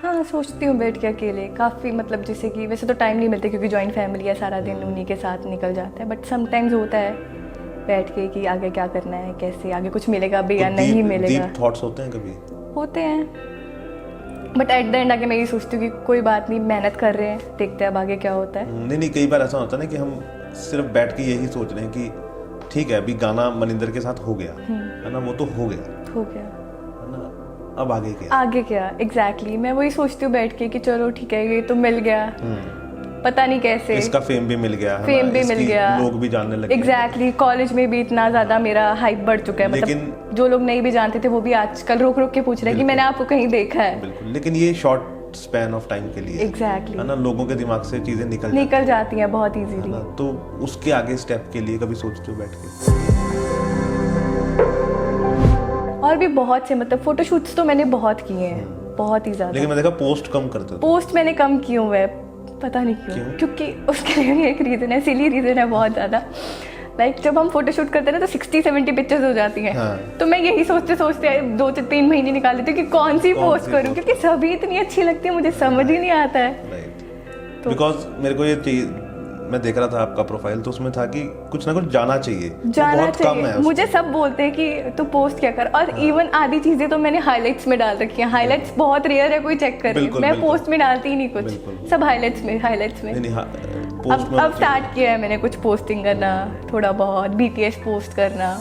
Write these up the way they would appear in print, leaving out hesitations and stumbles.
हाँ, सोचती हूँ बैठ के अकेले काफ़ी, मतलब जैसे कि वैसे तो टाइम नहीं मिलता क्योंकि जॉइंट फैमिली है, सारा दिन उन्हीं के साथ निकल जाता है, बट समटाइम्स होता है बैठ के कि आगे क्या करना है, कैसे आगे कुछ मिलेगा भी या नहीं मिलेगा। डीप थॉट्स होते हैं कभी? होते हैं, बट एट द एंड आगे मैं ये सोचती हूँ कि कोई बात नहीं, मेहनत कर रहे हैं, देखते हैं अब आगे क्या होता है। नहीं, कई बार ऐसा होता है ना कि हम सिर्फ बैठ के यही सोच रहे हैं कि ठीक है अभी गाना मनिंदर के साथ हो गया है ना, वो तो हो गया है ना, अब आगे क्या एग्जैक्टली मैं वही सोचती हूँ बैठ के कि चलो ठीक है ये तो मिल गया, पता नहीं कैसे इसका फेम भी मिल गया, लोग भी जानने लगे। एग्जैक्टली कॉलेज में भी इतना ज्यादा मेरा हाइप बढ़ चुका है, मतलब जो लोग नहीं भी जानते थे वो भी आजकल रोक रोक के पूछ रहे हैं कि मैंने आपको कहीं देखा है। बिल्कुल, लेकिन ये शॉर्ट स्पैन ऑफ टाइम के लिए एग्जैक्टली है ना, लोगों के दिमाग से चीजें निकल जाती हैं बहुत इजीली। तो उसके आगे स्टेप के लिए कभी सोचते हो बैठ के? और भी बहुत से, मतलब फोटोशूट्स तो मैंने बहुत किए हैं, बहुत ही ज्यादा। लेकिन मैं देखा पोस्ट कम करते हो। पोस्ट मैंने कम की हूँ, पता नहीं क्यों? क्योंकि उसके लिए एक रीजन है, सिली रीजन है बहुत ज्यादा। लाइक जब हम फोटोशूट करते हैं ना तो 60-70 पिक्चर्स हो जाती हैं। हाँ। तो मैं यही सोचते सोचते 2-3 महीने निकाल लेती हूँ कि कौन सी पोस्ट करूँ, क्योंकि सभी इतनी अच्छी लगती है, मुझे समझ ही नहीं आता है। बिकॉज मेरे को ये चीज, मैं देख रहा था आपका प्रोफाइल तो उसमें था कि कुछ ना कुछ जाना चाहिए, कम है। मुझे सब बोलते हैं कि तू पोस्ट क्या कर, और इवन आधी चीजें तो मैंने हाइलाइट्स में डाल रखी हैं। हाइलाइट्स बहुत रेयर है कोई चेक करे, मैं पोस्ट में डालती ही नहीं कुछ, सब हाइलाइट्स में। अब स्टार्ट किया है मैंने कुछ पोस्टिंग करना, थोड़ा बहुत BTS पोस्ट करना।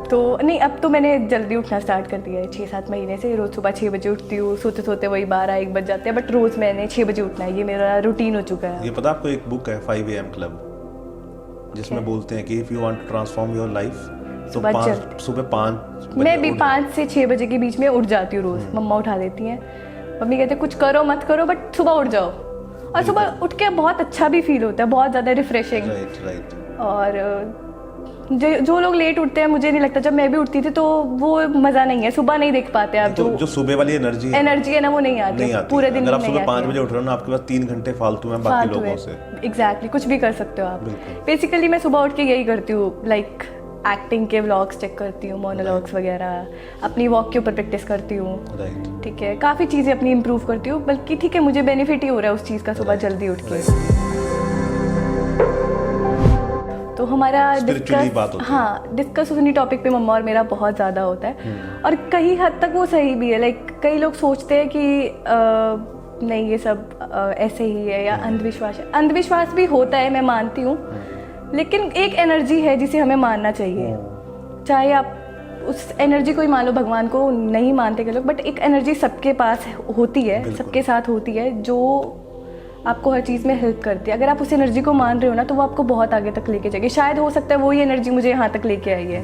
तो नहीं, अब तो मैंने जल्दी उठना स्टार्ट कर दिया है 6-7 महीने से। रोज सुबह 6 बजे उठती हूँ, सोते सोते वही 12-1 बज जाते हैं, बट रोज मैंने 6 बजे उठना है, ये मेरा रूटीन हो चुका है। ये पता आपको एक बुक है 5 AM क्लब, जिसमें बोलते हैं कि if you want to transform your life तो सुबह 5 मैं भी 5 से 6 बजे के बीच में उठ जाती हूँ रोज। मम्मा उठा देती हैं, मम्मी कहते हैं कुछ करो मत करो बट सुबह उठ जाओ, और सुबह उठ के बहुत अच्छा भी फील होता है, बहुत ज़्यादा रिफ्रेशिंग। और जो लोग लेट उठते हैं, मुझे नहीं लगता, जब मैं भी उठती थी तो वो मज़ा नहीं है, सुबह नहीं देख पाते आप। जो सुबह वाली एनर्जी है ना, वो नहीं आती पूरे दिन। अगर आप सुबह 5 बजे उठ रहे हो ना, आपके पास 3 घंटे फालतू हैं बाकी लोगों से। एग्जैक्टली, कुछ भी कर सकते हो आप। बेसिकली मैं सुबह उठ के यही करती हूँ, लाइक एक्टिंग के व्लॉग्स चेक करती हूँ, मोनोलॉग्स वगैरह, अपनी वॉक के ऊपर प्रैक्टिस करती हूँ। ठीक है, काफ़ी चीज़ें अपनी इम्प्रूव करती हूँ, बल्कि ठीक है मुझे बेनिफिट ही हो रहा है उस चीज़ का सुबह जल्दी उठ के। तो हमारा डिस्कस उन्हीं टॉपिक पे मम्मा और मेरा बहुत ज़्यादा होता है, और कई हद तक वो सही भी है। लाइक कई लोग सोचते हैं कि नहीं ये सब ऐसे ही है या अंधविश्वास है। अंधविश्वास भी होता है, मैं मानती हूँ, लेकिन एक एनर्जी है जिसे हमें मानना चाहिए। चाहे आप उस एनर्जी को ही मान लो, भगवान को नहीं मानते के लोग, बट एक एनर्जी सबके पास होती है, सबके साथ होती है, जो आपको हर चीज़ में हेल्प करती है। अगर आप उस एनर्जी को मान रहे हो ना, तो वो आपको बहुत आगे तक लेके जाएगी। शायद हो सकता है वही एनर्जी मुझे यहाँ तक लेके आई है।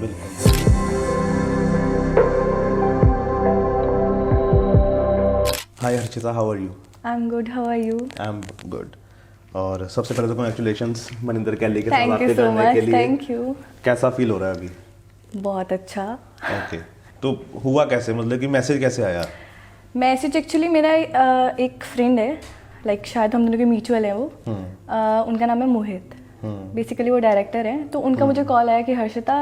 Hi Harshita, how are you? I am good, how are you? I am good. और सबसे पहले तो कांग्रेचुलेशंस मनिंदर कैली के साथ बातें करने के लिए। Thank you. कैसा फील हो रहा है अभी? बहुत अच्छा। ओके, तो हुआ कैसे, मतलब कि मैसेज कैसे आया? मैसेज एक्चुअली मेरा एक फ्रेंड है, लाइक शायद हम दोनों के म्यूचुअल है वो, उनका नाम है मोहित। बेसिकली वो डायरेक्टर हैं, तो उनका मुझे कॉल आया कि हर्षिता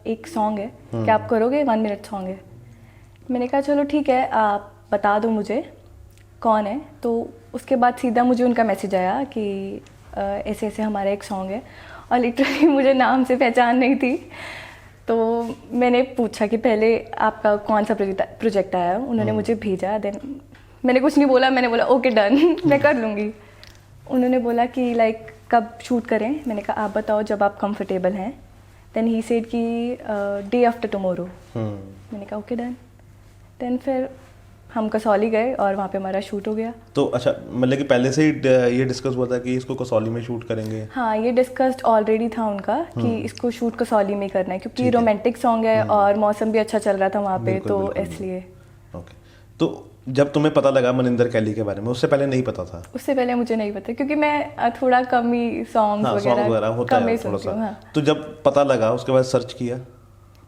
एक सॉन्ग है, क्या आप करोगे? 1 मिनट सॉन्ग है। मैंने कहा चलो ठीक है, आप बता दो मुझे कौन है। तो उसके बाद सीधा मुझे उनका मैसेज आया कि ऐसे ऐसे हमारा एक सॉन्ग है, और लिटरली मुझे नाम से पहचान नहीं थी। तो मैंने पूछा कि पहले आपका कौन सा प्रोजेक्ट आया। उन्होंने मुझे भेजा, देन मैंने कुछ नहीं बोला, मैंने बोला ओके डन मैं कर लूँगी। उन्होंने बोला कि लाइक कब शूट करें? मैंने कहा आप बताओ जब आप कंफर्टेबल हैं। देन ही सेड कि डे आफ्टर टुमारो। मैंने कहा ओके डन। देन फिर हम कसौली गए और वहाँ पे हमारा शूट हो गया। तो अच्छा, मतलब कि पहले से ही ये डिस्कस हुआ था कि इसको कसौली में शूट करेंगे? हाँ, ये डिस्कस्ड ऑलरेडी था उनका कि इसको शूट कसौली में करना है, क्योंकि रोमांटिक सॉन्ग है और मौसम भी अच्छा चल रहा था वहाँ पे, तो इसलिए। ओके, तो जब तुम्हें पता लगा मनिंदर कैली के बारे में, उससे पहले नहीं पता था? उससे पहले मुझे नहीं पता, क्योंकि मैं थोड़ा कम ही सॉन्ग वगैरह होता है थोड़ा सा। तो जब पता लगा उसके बाद सर्च किया?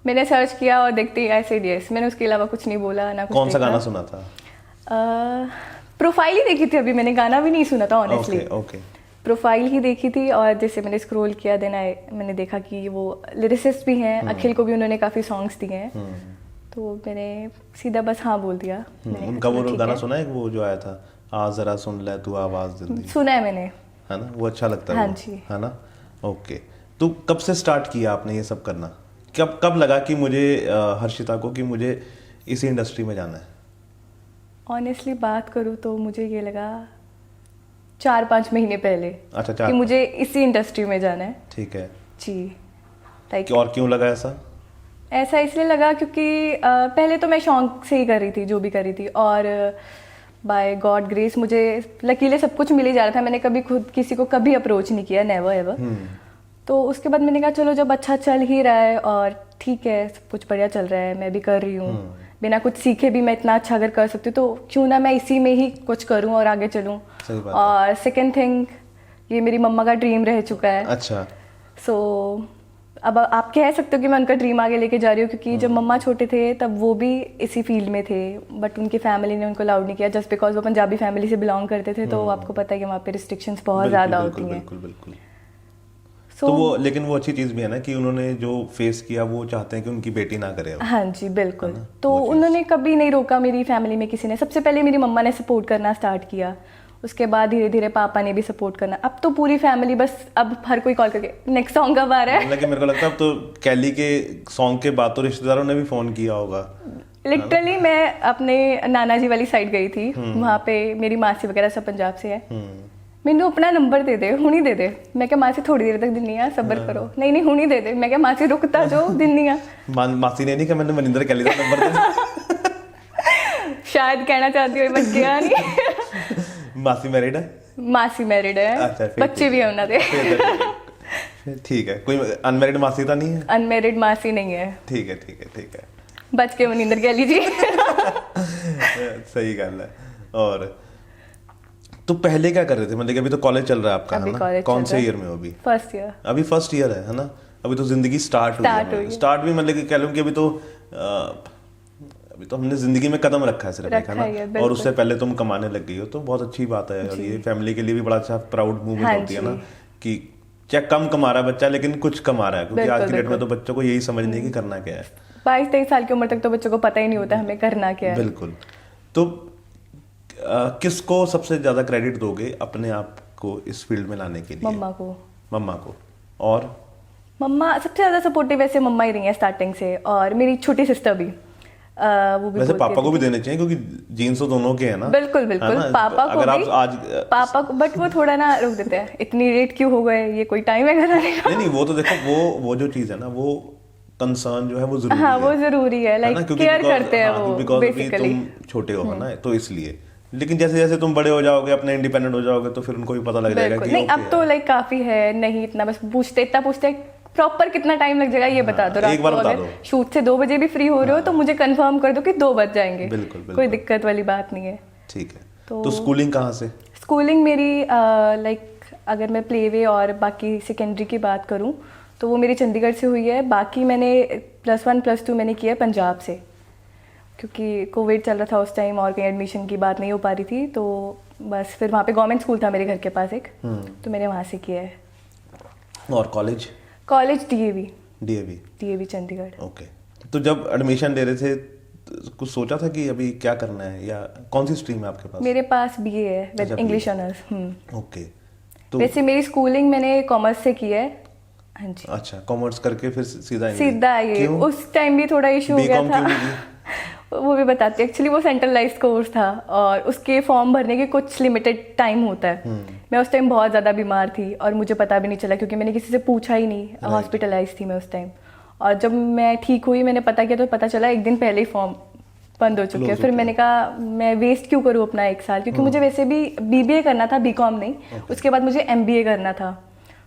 मैंने सर्च किया और देखते ही ऐसे यस, मैंने उसके अलावा कुछ नहीं बोला ना। कौन सा गाना सुना था? प्रोफाइल ही देखी थी, अभी मैंने गाना भी नहीं सुना था ऑनेस्टली। ओके, प्रोफाइल ही देखी थी, और जैसे मैंने स्क्रॉल किया देन मैंने देखा कि वो लिरिसिस्ट भी हैं, अखिल को भी उन्होंने काफ़ी सॉन्ग्स दिए हैं, तो मैंने सीधा बस हाँ बोल दिया। मैंने उनका कहा, वो ठीक गाना है। सुना है वो जो आया था, आ जरा सुन ले तू आवाज दिल दी, सुना है मैंने। है ना, वो अच्छा लगता है हाँ वो, जी। है ना। ओके, तो कब से स्टार्ट किया आपने ये सब करना, कब कब लगा कि मुझे हर्षिता को कि मुझे इसी इंडस्ट्री में जाना है? ऑनेस्टली बात करूँ तो मुझे ये लगा 4-5 महीने पहले अच्छा, कि मुझे इसी इंडस्ट्री में जाना है। ठीक है। जी, लाइक और क्यों लगा ऐसा? ऐसा इसलिए लगा क्योंकि पहले तो मैं शौक से ही कर रही थी जो भी कर रही थी, और बाय गॉड ग्रेस मुझे लकीली सब कुछ मिल ही जा रहा था। मैंने कभी खुद किसी को कभी अप्रोच नहीं किया, नेवर एवर। तो उसके बाद मैंने कहा चलो जब अच्छा चल ही रहा है और ठीक है, सब कुछ बढ़िया चल रहा है, मैं भी कर रही हूँ, बिना कुछ सीखे भी मैं इतना अच्छा अगर कर सकती हूँ तो क्यों ना मैं इसी में ही कुछ करूँ और आगे चलूँ। सही बात और सेकेंड थिंग, ये मेरी मम्मा का ड्रीम रह चुका है। अच्छा। सो अब आप कह सकते हो कि मैं उनका ड्रीम आगे लेके जा रही हूँ, क्योंकि जब मम्मा छोटे थे तब वो भी इसी फील्ड में थे, बट उनकी फैमिली ने उनको अलाउड नहीं किया, जस्ट बिकॉज वो पंजाबी फैमिली से बिलोंग करते थे। तो आपको पता है कि वहाँ पे रिस्ट्रिक्शंस बहुत ज़्यादा होती हैं। बिल्कुल बिल्कुल। तो वो, लेकिन वो अच्छी चीज़ भी है ना कि उन्होंने जो फेस किया वो चाहते हैं कि उनकी बेटी ना करे अब। हाँ जी बिल्कुल। तो उन्होंने कभी नहीं रोका, मेरी फैमिली में किसी ने। सबसे पहले मेरी मम्मा ने सपोर्ट करना स्टार्ट किया, उसके बाद धीरे धीरे पापा ने भी सपोर्ट करना। अब तो पूरी फैमिली, बस अब हर कोई कॉल करके नेक्स्ट सॉन्ग कब आ रहा है। लेकिन मेरे को लगता है अब तो कैली के सॉन्ग के बाद तो रिश्तेदारों ने भी फोन किया होगा। लिटरली मैं अपने नाना जी वाली साइड गई थी, वहाँ पे मेरी मासी वगैरह सब पंजाब से है। मैंने अपना नंबर दे दे, हुनी दे दे। मैं क्या मासी थोड़ी देर तक दिन्नी आ, सब्र करो। नहीं नहीं हुनी दे दे। मैं क्या मासी रुकता जो दिन्नी आ। मासी ने नहीं कहा मैंने मनिंदर कैली का नंबर दे शायद कहना चाहती हो, बच गया नहीं। मासी मैरिड है? मासी मैरिड है। अच्छा, फिर बच्चे भी है उन्होंने। फिर ठीक है। कोई अनमैरिड मासी तो नहीं है? अनमैरिड मासी नहीं है। ठीक है ठीक है ठीक है। बच के मनिंदर कह लीजिए। सही गल है। और तो पहले क्या कर रहे थे, मतलब कि अभी तो कॉलेज चल रहा है आपका, है ना? कौन से ईयर में हो अभी? First year. अभी फर्स्ट ईयर है ना? अभी तो जिंदगी स्टार्ट हुई है। स्टार्ट भी मतलब कि कह लूं कि अभी तो हमने जिंदगी में कदम रखा है सिर्फ, है ना? और उससे पहले तुम कमाने लग गई हो, तो बहुत अच्छी बात है। और ये फैमिली के लिए भी बड़ा अच्छा प्राउड मूवमेंट होती है ना, कि चाहे कम कमा रहा है बच्चा लेकिन कुछ कमा रहा है, क्योंकि आज की डेट में तो बच्चों को यही समझ नहीं है कि करना क्या है। 22-23 साल की उम्र तक तो बच्चों को पता ही नहीं होता हमें करना क्या है। बिल्कुल। तो किसको सबसे ज्यादा क्रेडिट दोगे अपने आप को इस फील्ड में लाने के लिए? मम्मा को। मम्मा को। और मम्मा सबसे ज्यादा सपोर्टिव वैसे मम्मा ही रही है स्टार्टिंग से, और मेरी छोटी सिस्टर भी। वो भी वैसे पापा को भी देने चाहिए, क्योंकि जीन्स तो दोनों के हैं ना। बिल्कुल बिल्कुल। पापा को अगर भी, आप आज पापा को, बट वो थोड़ा ना रोक देते हैं, इतनी रेट क्यों हो गए, ये कोई टाइम है कराने का। नहीं वो तो देखो, वो जो चीज है ना, वो कंसर्न जो है वो जरूरी है। हाँ वो जरूरी है, लाइक केयर करते हैं वो बेसिकली। तुम छोटे हो ना, तो इसलिए। लेकिन जैसे जैसे तुम बड़े हो जाओगे, अपने इंडिपेंडेंट हो जाओगे, तो फिर उनको भी पता लग जाएगा कि नहीं अब तो लाइक काफी है, नहीं इतना बस इतना पूछते प्रॉपर कितना टाइम लग जाएगा ये बता दो। एक बार बता दो। शूट से 2 बजे भी फ्री हो रहे हो तो मुझे कंफर्म कर दो कि 2 बज जाएंगे। बिल्कुल, बिल्कुल। कोई दिक्कत वाली बात नहीं है। ठीक है। तो स्कूलिंग कहाँ से? स्कूलिंग मेरी लाइक अगर मैं प्लेवे और बाकी सेकेंडरी की बात करूँ तो वो मेरी चंडीगढ़ से हुई है। बाकी मैंने +1 +2 मैंने किया है पंजाब से, क्योंकि कोविड चल रहा था उस टाइम और कहीं एडमिशन की बात नहीं हो पा रही थी, तो बस फिर वहाँ पे गवर्नमेंट स्कूल था मेरे घर के पास एक, तो मैंने वहाँ से किया है। और college? College DAV Chandigarh. Okay. तो जब एडमिशन ले रहे थे कुछ सोचा था कि अभी क्या करना है, या कौन सी स्ट्रीम है आपके पास? मेरे पास बीए है विद इंग्लिश ऑनर्स। ओके। तो वैसे मेरी स्कूलिंग मैंने कॉमर्स से की है। हाँ जी। अच्छा, कॉमर्स करके फिर सीधा ये उस टाइम भी थोड़ा इशू हो गया था। वो भी बताती है। एक्चुअली वो सेंट्रलाइज्ड कोर्स था और उसके फॉर्म भरने के कुछ लिमिटेड टाइम होता है। मैं उस टाइम बहुत ज़्यादा बीमार थी और मुझे पता भी नहीं चला, क्योंकि मैंने किसी से पूछा ही नहीं। हॉस्पिटलाइज थी मैं उस टाइम, और जब मैं ठीक हुई मैंने पता किया तो पता चला 1 दिन पहले ही फॉर्म बंद हो चुके हैं। फिर मैंने कहा मैं वेस्ट क्यों करूँ अपना 1 साल, क्योंकि मुझे वैसे भी बीबीए करना था, बीकॉम नहीं। उसके बाद मुझे एमबीए करना था,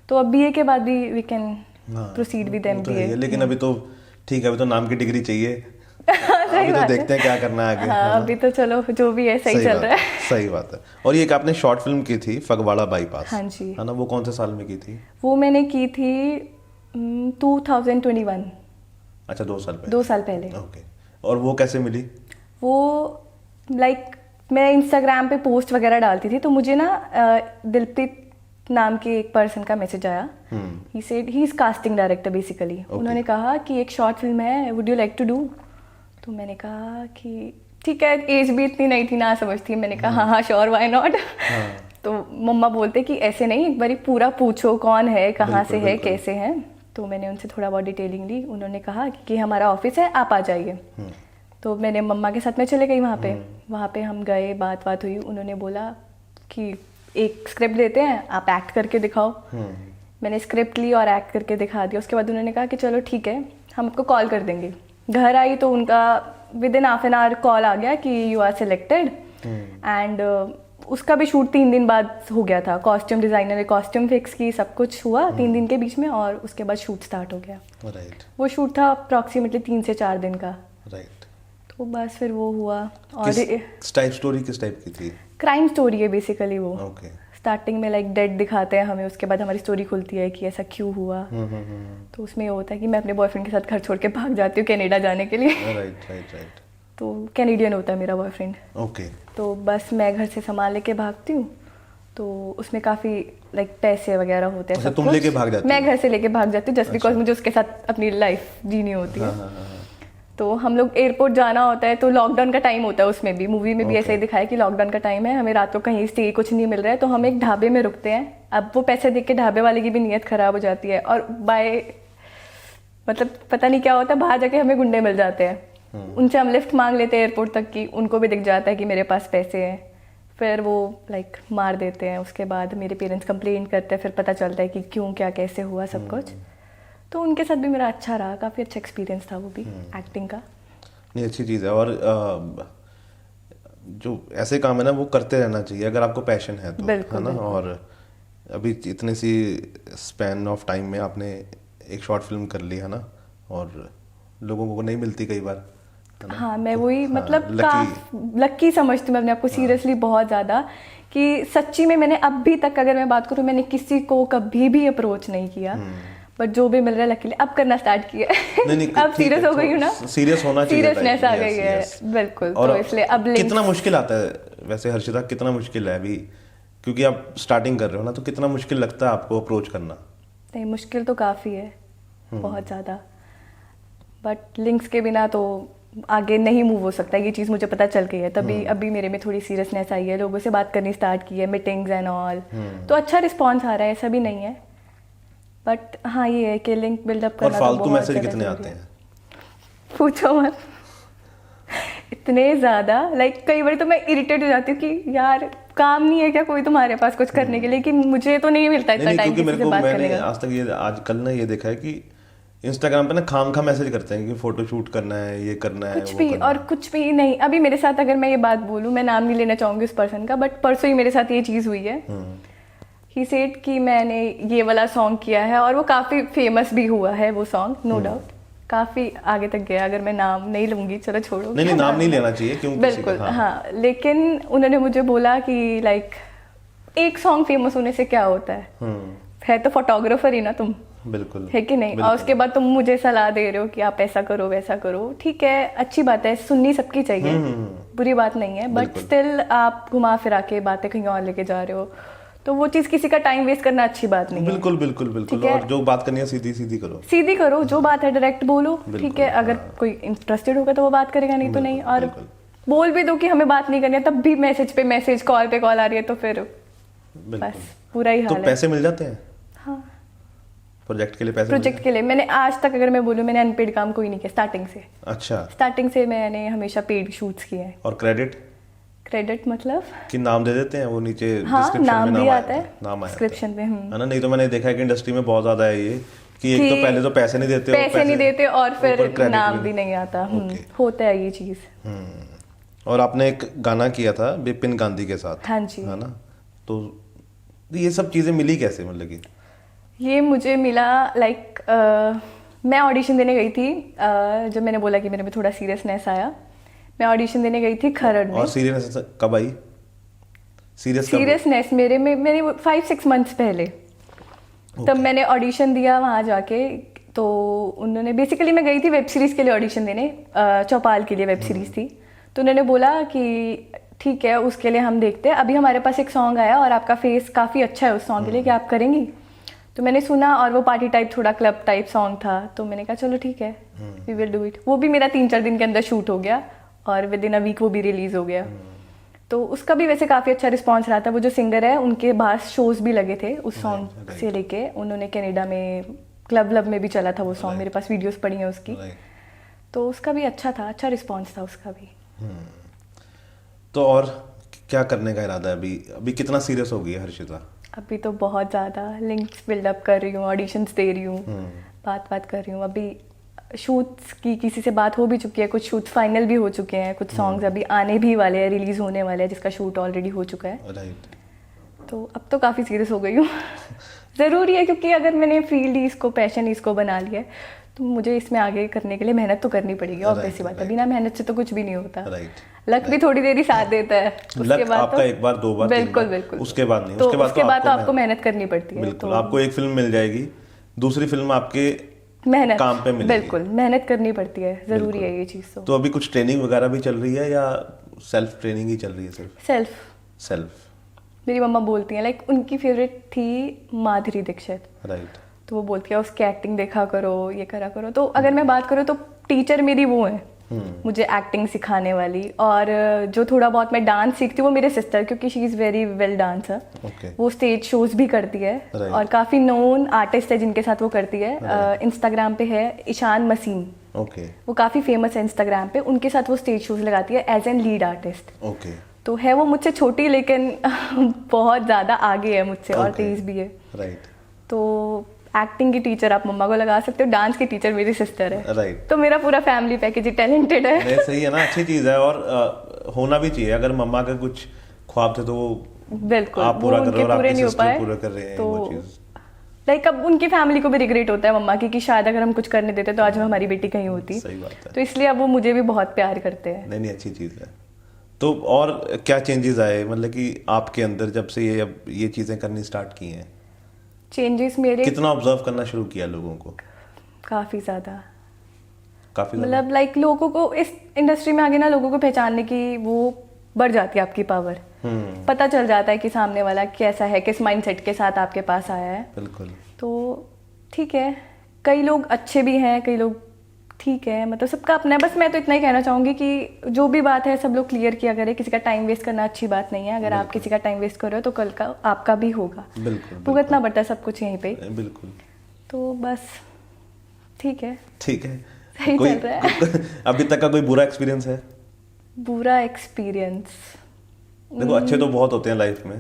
तो अब बीए के बाद भी we can proceed with MBA. लेकिन अभी तो ठीक है, अभी तो नाम की डिग्री चाहिए। अभी तो देखते हैं क्या करना है आगे। हाँ, अभी तो चलो जो भी है सही चल रहा है। सही बात है। और ये एक आपने शॉर्ट फिल्म की थी फगवाड़ा बाईपास, हाँ जी, है ना? वो कौन से साल में की थी? वो मैंने की थी 2021। अच्छा, 2 साल पहले। 2 साल पहले। ओके। और वो कैसे मिली? वो लाइक मैं इंस्टाग्राम पे पोस्ट वगैरह डालती थी, तो मुझे ना दिलप्रीत नाम के एक पर्सन का मैसेज आया। He said he is casting director basically. उन्होंने कहा कि एक शॉर्ट फिल्म है, would you like to do? तो तो मैंने कहा कि ठीक है, एज भी इतनी नहीं थी, ना समझती। मैंने कहा हाँ हाँ श्योर, व्हाई नॉट। तो मम्मा बोलते कि ऐसे नहीं, एक बारी पूरा पूछो कौन है, कहाँ से है, कैसे है। तो मैंने उनसे थोड़ा बहुत डिटेलिंग ली। उन्होंने कहा कि हमारा ऑफिस है, आप आ जाइए। तो मैंने मम्मा के साथ में चले गई वहाँ पे हम गए, बात हुई। उन्होंने बोला कि एक स्क्रिप्ट देते हैं, आप एक्ट करके दिखाओ। मैंने स्क्रिप्ट ली और एक्ट करके दिखा दिया। उसके बाद उन्होंने कहा कि चलो ठीक है, हम आपको कॉल कर देंगे। घर आई तो उनका within half an hour call आ गया कि यू आर सिलेक्टेड। एंड उसका भी शूट 3 दिन बाद हो गया था। कॉस्ट्यूम डिजाइनर ने कॉस्ट्यूम फिक्स की, सब कुछ हुआ 3 दिन के बीच में, और उसके बाद शूट स्टार्ट हो गया। राइट। वो शूट था अप्रॉक्सीमेटली 3 से 4 दिन का। राइट। तो बस फिर वो हुआ। और किस टाइप की थी? क्राइम स्टोरी है बेसिकली वो। ओके। स्टार्टिंग में लाइक डेड दिखाते हैं हमें, उसके बाद हमारी स्टोरी खुलती है कि ऐसा क्यों हुआ। तो उसमें ये होता है कि मैं अपने बॉयफ्रेंड के साथ घर छोड़ के भाग जाती हूँ कनाडा जाने के लिए। राइट। तो कैनेडियन होता है मेरा बॉयफ्रेंड। ओके। तो बस मैं घर से सामान लेके भागती हूँ। तो उसमें काफ़ी लाइक पैसे वगैरह होते हैं। अच्छा, तुम लेके भाग जाती हो? मैं घर से लेके भाग जाती हूँ जस्ट बिकॉज मुझे उसके साथ अपनी लाइफ जीनी होती है। तो हम लोग एयरपोर्ट जाना होता है, तो लॉकडाउन का टाइम होता है। उसमें भी मूवी में भी ऐसा ही दिखाया कि लॉकडाउन का टाइम है, हमें रात को कहीं स्टे कुछ नहीं मिल रहा है, तो हम एक ढाबे में रुकते हैं। अब वो पैसे देख के ढाबे वाले की भी नीयत खराब हो जाती है, और मतलब पता नहीं क्या होता है, बाहर जाके हमें गुंडे मिल जाते हैं। उनसे हम लिफ्ट मांग लेते हैं एयरपोर्ट तक की, उनको भी दिख जाता है कि मेरे पास पैसे हैं, फिर वो लाइक मार देते हैं। उसके बाद मेरे पेरेंट्स कंप्लेन करते हैं, फिर पता चलता है कि क्यों, क्या, कैसे हुआ सब कुछ। तो उनके साथ भी मेरा अच्छा रहा, काफ़ी अच्छा एक्सपीरियंस था वो भी एक्टिंग का। नहीं, अच्छी चीज़ है। और जो ऐसे काम है ना, वो करते रहना चाहिए अगर आपको पैशन है तो, है ना। और अभी इतने सी स्पैन ऑफ टाइम में आपने एक शॉर्ट फिल्म कर ली, है ना, और लोगों को नहीं मिलती कई बार। हाँ, मैं वही मतलब लकी समझती हूँ मैं अपने आप को, सीरियसली बहुत ज़्यादा, कि सच्ची में मैंने अभी तक अगर मैं बात करूँ, मैंने किसी को कभी भी अप्रोच नहीं किया, बट जो भी मिल रहा है लकीली अब करना स्टार्ट किया। नहीं, अब सीरियस हो गई हूँ ना, सीरियस होना चाहिए, सीरियसनेस आ गई है। बिल्कुल। तो इसलिए अब कितना मुश्किल आता है वैसे हर्षिता, कितना मुश्किल है अभी, क्योंकि आप स्टार्टिंग कर रहे हो ना, तो कितना मुश्किल लगता है आपको अप्रोच करना? नहीं, मुश्किल तो काफ़ी है, बहुत ज़्यादा, बट लिंक्स के बिना तो आगे नहीं मूव हो सकता। ये चीज़ मुझे पता चल गई है, तभी अभी मेरे में थोड़ी सीरियसनेस आई है, लोगों से बात करनी स्टार्ट की है, मीटिंग्स एंड ऑल। तो अच्छा रिस्पॉन्स आ रहा है, ऐसा भी नहीं है, बट हाँ ये है कि लिंक बिल्डअप करना। और फालतू मैसेज कितने आते हैं? पूछो मत, इतने ज़्यादा, लाइक कई बार तो मैं इरिटेट हो जाती हूँ कि यार काम नहीं है क्या कोई तुम्हारे पास कुछ करने के लिए, कि मुझे तो नहीं मिलता इतना टाइम किसी से बात करने का। आज तक ये आजकल ना ये देखा है कि इंस्टाग्राम पे ना खाम मैसेज करते हैं कि फोटो शूट करना है, ये करना है, कुछ भी और कुछ भी नहीं। अभी मेरे साथ अगर मैं ये बात बोलूँ, मैं नाम नहीं लेना चाहूँगी उस पर्सन का, बट परसों ही मेरे साथ ये चीज़ हुई है। ही सेड कि मैंने ये वाला सॉन्ग किया है, और वो काफ़ी फेमस भी हुआ है वो सॉन्ग, नो डाउट, काफ़ी आगे तक गया। अगर मैं नाम नहीं लूँगी, चलो छोड़ो, नहीं नाम नहीं लेना चाहिए क्यों, बिल्कुल। हाँ, लेकिन उन्होंने मुझे बोला कि लाइक एक सॉन्ग फेमस होने से क्या होता है तो फोटोग्राफर ही ना तुम, बिल्कुल है कि नहीं। और उसके बाद तुम मुझे सलाह दे रहे हो कि आप ऐसा करो वैसा करो, ठीक है, अच्छी बात है, सुननी सबकी चाहिए, बुरी बात नहीं है, बट स्टिल आप घुमा फिरा के बातें कहीं और लेके जा रहे हो, तो वो चीज किसी का टाइम वेस्ट करना अच्छी बात नहीं है। बिल्कुल। और जो बात करनी है सीधी करो, जो बात है डायरेक्ट बोलो, ठीक है। अगर कोई इंटरेस्टेड होगा तो वो बात करेगा, नहीं तो नहीं। और बोल भी दो कि हमें बात नहीं करनी है, तब भी मैसेज पे मैसेज, कॉल पे कॉल आ रही है, तो फिर बस पूरा ही हाल है। तो पैसे मिल जाते हैं? हाँ, प्रोजेक्ट के लिए पैसे? प्रोजेक्ट के लिए मैंने आज तक अगर मैं बोलूँ, मैंने अनपेड काम कोई नहीं किया स्टार्टिंग से। अच्छा। स्टार्टिंग से मैंने हमेशा पेड शूट्स किए हैं। और क्रेडिट मतलब कि नाम दे देते हैं वो नीचे? हाँ, नाम भी आता है नाम डिस्क्रिप्शन में, है ना। नहीं तो मैंने देखा है कि इंडस्ट्री में बहुत ज्यादा है ये कि एक तो पहले तो पैसे नहीं देते और फिर नाम भी नहीं आता। होता है ये चीज। और आपने एक गाना किया था विपिन गांधी के साथ, हाँ जी, है ना। तो ये सब चीजें मिली कैसे, मतलब कि ये मुझे मिला लाइक मैं ऑडिशन देने गई थी, जब मैंने बोला कि मेरे में थोड़ा सीरियसनेस आया, मैं ऑडिशन देने गई थी खरड़ में। और सीरियसनेस कब आई? सीरियसनेस मेरे 5-6 मंथ्स पहले। तब मैंने ऑडिशन दिया वहाँ जाके, तो उन्होंने बेसिकली, मैं गई थी वेब सीरीज़ के लिए ऑडिशन देने, चौपाल के लिए वेब सीरीज़ थी। तो उन्होंने बोला कि ठीक है, उसके लिए हम देखते हैं, अभी हमारे पास एक सॉन्ग आया और आपका फेस काफ़ी अच्छा है उस सॉन्ग के लिए, कि आप करेंगी? तो मैंने सुना, और वो पार्टी टाइप, थोड़ा क्लब टाइप सॉन्ग था, तो मैंने कहा चलो ठीक है, वी विल डू इट। वो भी मेरा 3-4 दिन के अंदर शूट हो गया और विद इन अ वीक वो भी रिलीज हो गया। तो उसका भी वैसे काफ़ी अच्छा रिस्पॉन्स रहा था। वो जो सिंगर है उनके बाहर शोज भी लगे थे उस सॉन्ग से लेके। उन्होंने कनाडा में क्लब में भी चला था वो सॉन्ग, मेरे पास वीडियोस पड़ी हैं उसकी। तो उसका भी अच्छा था, अच्छा रिस्पॉन्स था उसका भी। तो और क्या करने का इरादा है अभी? अभी कितना सीरियस हो गई है हर्षिता? अभी तो बहुत ज़्यादा लिंक्स बिल्डअप कर रही हूँ, ऑडिशंस दे रही हूँ, बात कर रही हूँ। अभी शूट्स की किसी से बात हो भी चुकी है, कुछ शूट्स फाइनल भी हो चुके हैं, कुछ सॉन्ग्स अभी आने भी वाले हैं, रिलीज होने वाले हैं जिसका शूट ऑलरेडी हो चुका है। राइट। तो अब तो काफ़ी सीरियस हो गई हूँ। ज़रूरी है, क्योंकि अगर मैंने फील्ड ही इसको, पैशन ही इसको बना लिया है, तो मुझे इसमें आगे करने के लिए मेहनत तो करनी पड़ेगी। ऑब्वियस सी बात है, बिना मेहनत से तो कुछ भी नहीं होता। लक भी थोड़ी देर ही साथ देता है, उसके बाद आपका एक बार, दो बार, बिल्कुल, उसके बाद नहीं। तो उसके बाद तो आपको मेहनत करनी पड़ती है। बिल्कुल, आपको एक फिल्म मिल जाएगी, दूसरी फिल्म आपके मेहनत काम पे मिलेगी। बिल्कुल, मेहनत करनी पड़ती है, जरूरी है ये चीज़। तो अभी कुछ ट्रेनिंग वगैरह भी चल रही है या सेल्फ ट्रेनिंग ही चल रही है? सेल्फ। मेरी मम्मा बोलती हैं, लाइक उनकी फेवरेट थी माधुरी दीक्षित। राइट। तो वो बोलती है उसकी एक्टिंग देखा करो, ये करा करो। तो अगर मैं बात करूँ तो टीचर मेरी वो है मुझे एक्टिंग सिखाने वाली। और जो थोड़ा बहुत मैं डांस सीखती हूँ वो मेरे सिस्टर, क्योंकि she is very well dancer. वो स्टेज शोज भी करती है और काफ़ी नोन आर्टिस्ट है जिनके साथ वो करती है। इंस्टाग्राम पे है ईशान मसीम। वो काफ़ी फेमस है इंस्टाग्राम पे। उनके साथ वो स्टेज शोज लगाती है एज एन लीड आर्टिस्ट। तो है वो मुझसे छोटी, लेकिन बहुत ज़्यादा आगे है मुझसे और तेज भी है। तो एक्टिंग की टीचर आप मम्मा को लगा सकते हो, डांस की टीचर मेरी सिस्टर है। तो मेरा पूरा फैमिली पैकेज ही टैलेंटेड है। सही है ना, अच्छी चीज है। और होना भी चाहिए। अगर मम्मा के कुछ ख्वाब थे तो वो बिल्कुल आप पूरा कर रहे हो और पूरे नहीं हो पाए, पूरा कर रहे हैं। तो लाइक अब उनकी फैमिली को भी रिग्रेट होता है मम्मा की कि शायद अगर हम कुछ करने देते तो आज हमारी बेटी कहीं होती। सही बात है। तो इसलिए अब वो मुझे भी बहुत प्यार करते हैं। नहीं, अच्छी चीज है। तो और क्या चेंजेस आए, मतलब कि आपके अंदर जब से ये चीजें करनी स्टार्ट की हैं? चेंजेस मेरे, कितना ऑब्जर्व करना शुरू किया लोगों को? काफ़ी ज़्यादा मतलब लाइक लोगों को इस इंडस्ट्री में आगे ना, लोगों को पहचानने की वो बढ़ जाती है आपकी पावर। पता चल जाता है कि सामने वाला कैसा है, किस माइंडसेट के साथ आपके पास आया है। बिल्कुल। तो ठीक है, कई लोग अच्छे भी हैं, कई लोग ठीक है, मतलब सबका अपना है। बस मैं तो इतना ही कहना चाहूँगी कि जो भी बात है सब लोग क्लियर किया करें। किसी का टाइम वेस्ट करना अच्छी बात नहीं है। अगर आप किसी का टाइम वेस्ट कर रहे हो तो कल का आपका भी होगा। भुगतना पड़ता है सब कुछ यहीं पे। बिल्कुल। तो बस ठीक है, सही चल रहा है। अभी तक का कोई बुरा एक्सपीरियंस है? बुरा एक्सपीरियंस देखो, अच्छे तो बहुत होते हैं लाइफ में,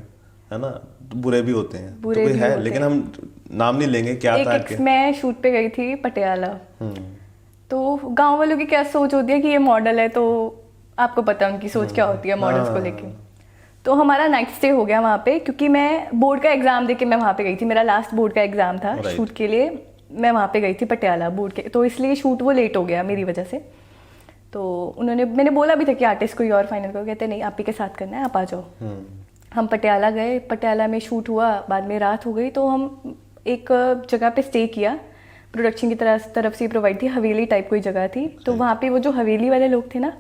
है ना, बुरे भी होते हैं। बुरे तो भी है, होते लेकिन हम नाम नहीं लेंगे। क्या था? मैं शूट पे गई थी पटियाला। तो गांव वालों की क्या सोच होती है कि ये मॉडल है, तो आपको पता है उनकी सोच क्या होती है मॉडल्स को लेके। तो हमारा नाइट स्टे हो गया वहाँ पे, क्योंकि मैं बोर्ड का एग्जाम देके मैं वहाँ पे गई थी। मेरा लास्ट बोर्ड का एग्जाम था। शूट के लिए मैं वहाँ पे गई थी पटियाला बोर्ड के, तो इसलिए शूट वो लेट हो गया मेरी वजह से। तो मैंने बोला भी था कि आर्टिस्ट कोई और फाइनल करो, कहते नहीं आप ही के साथ करना है, आप आ जाओ। हम पटियाला गए, पटियाला में शूट हुआ, बाद में रात हो गई। तो हम एक जगह पे स्टे किया, प्रोडक्शन की तरफ से प्रोवाइड थी, हवेली टाइप कोई जगह थी। तो वहाँ पे वो जो हवेली वाले लोग थे ना,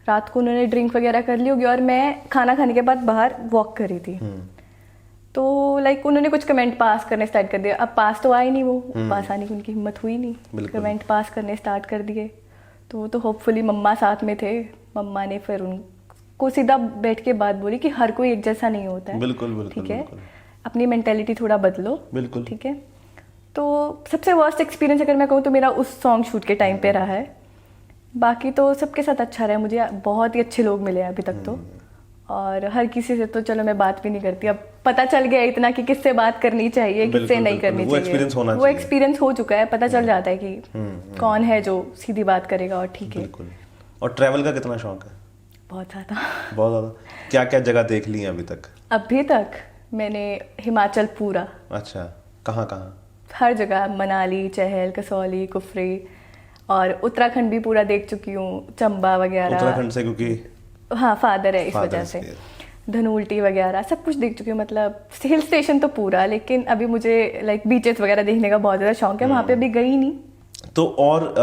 रात को उन्होंने ड्रिंक वगैरह कर ली होगी और मैं खाना खाने के बाद बाहर वॉक कर रही थी। तो लाइक उन्होंने कुछ कमेंट पास करने स्टार्ट कर दिया। अब पास तो आए नहीं, वो पास आने की उनकी हिम्मत हुई नहीं, कमेंट पास करने स्टार्ट कर दिए। तो तो होपफुली मम्मा साथ में थे, मम्मा ने फिर उनको सीधा बैठ के बात बोली कि हर कोई एक जैसा नहीं होता है। बिल्कुल, ठीक है, अपनी मेंटेलिटी थोड़ा बदलो। बिल्कुल, ठीक है। तो सबसे वर्स्ट एक्सपीरियंस अगर मैं कहूँ तो मेरा उस सॉन्ग शूट के टाइम पे रहा है। बाकी तो सबके साथ अच्छा रहा है, मुझे बहुत ही अच्छे लोग मिले हैं अभी तक तो। और हर किसी से तो चलो मैं बात भी नहीं करती, अब पता चल गया इतना कि किससे बात करनी चाहिए, किससे नहीं करनी चाहिए। वो एक्सपीरियंस हो चुका है, पता चल जाता है कि कौन है जो सीधी बात करेगा और ठीक है। और ट्रैवल का कितना शौक है? बहुत ज़्यादा। बहुत ज़्यादा। क्या क्या जगह देख ली है अभी तक? अभी तक मैंने हिमाचल पूरा। अच्छा, कहाँ कहाँ? हर जगह, मनाली, चहल, कसौली, कुफरी, और उत्तराखंड भी पूरा देख चुकी हूँ, चंबा वगैरह। उत्तराखंड से क्योंकि हाँ फादर है इस वजह से। धनूल्टी वगैरह सब कुछ देख चुकी हूँ, मतलब हिल स्टेशन तो पूरा। लेकिन अभी मुझे लाइक बीचेस वगैरह देखने का बहुत ज़्यादा शौक है, वहाँ पे अभी गई नहीं। तो और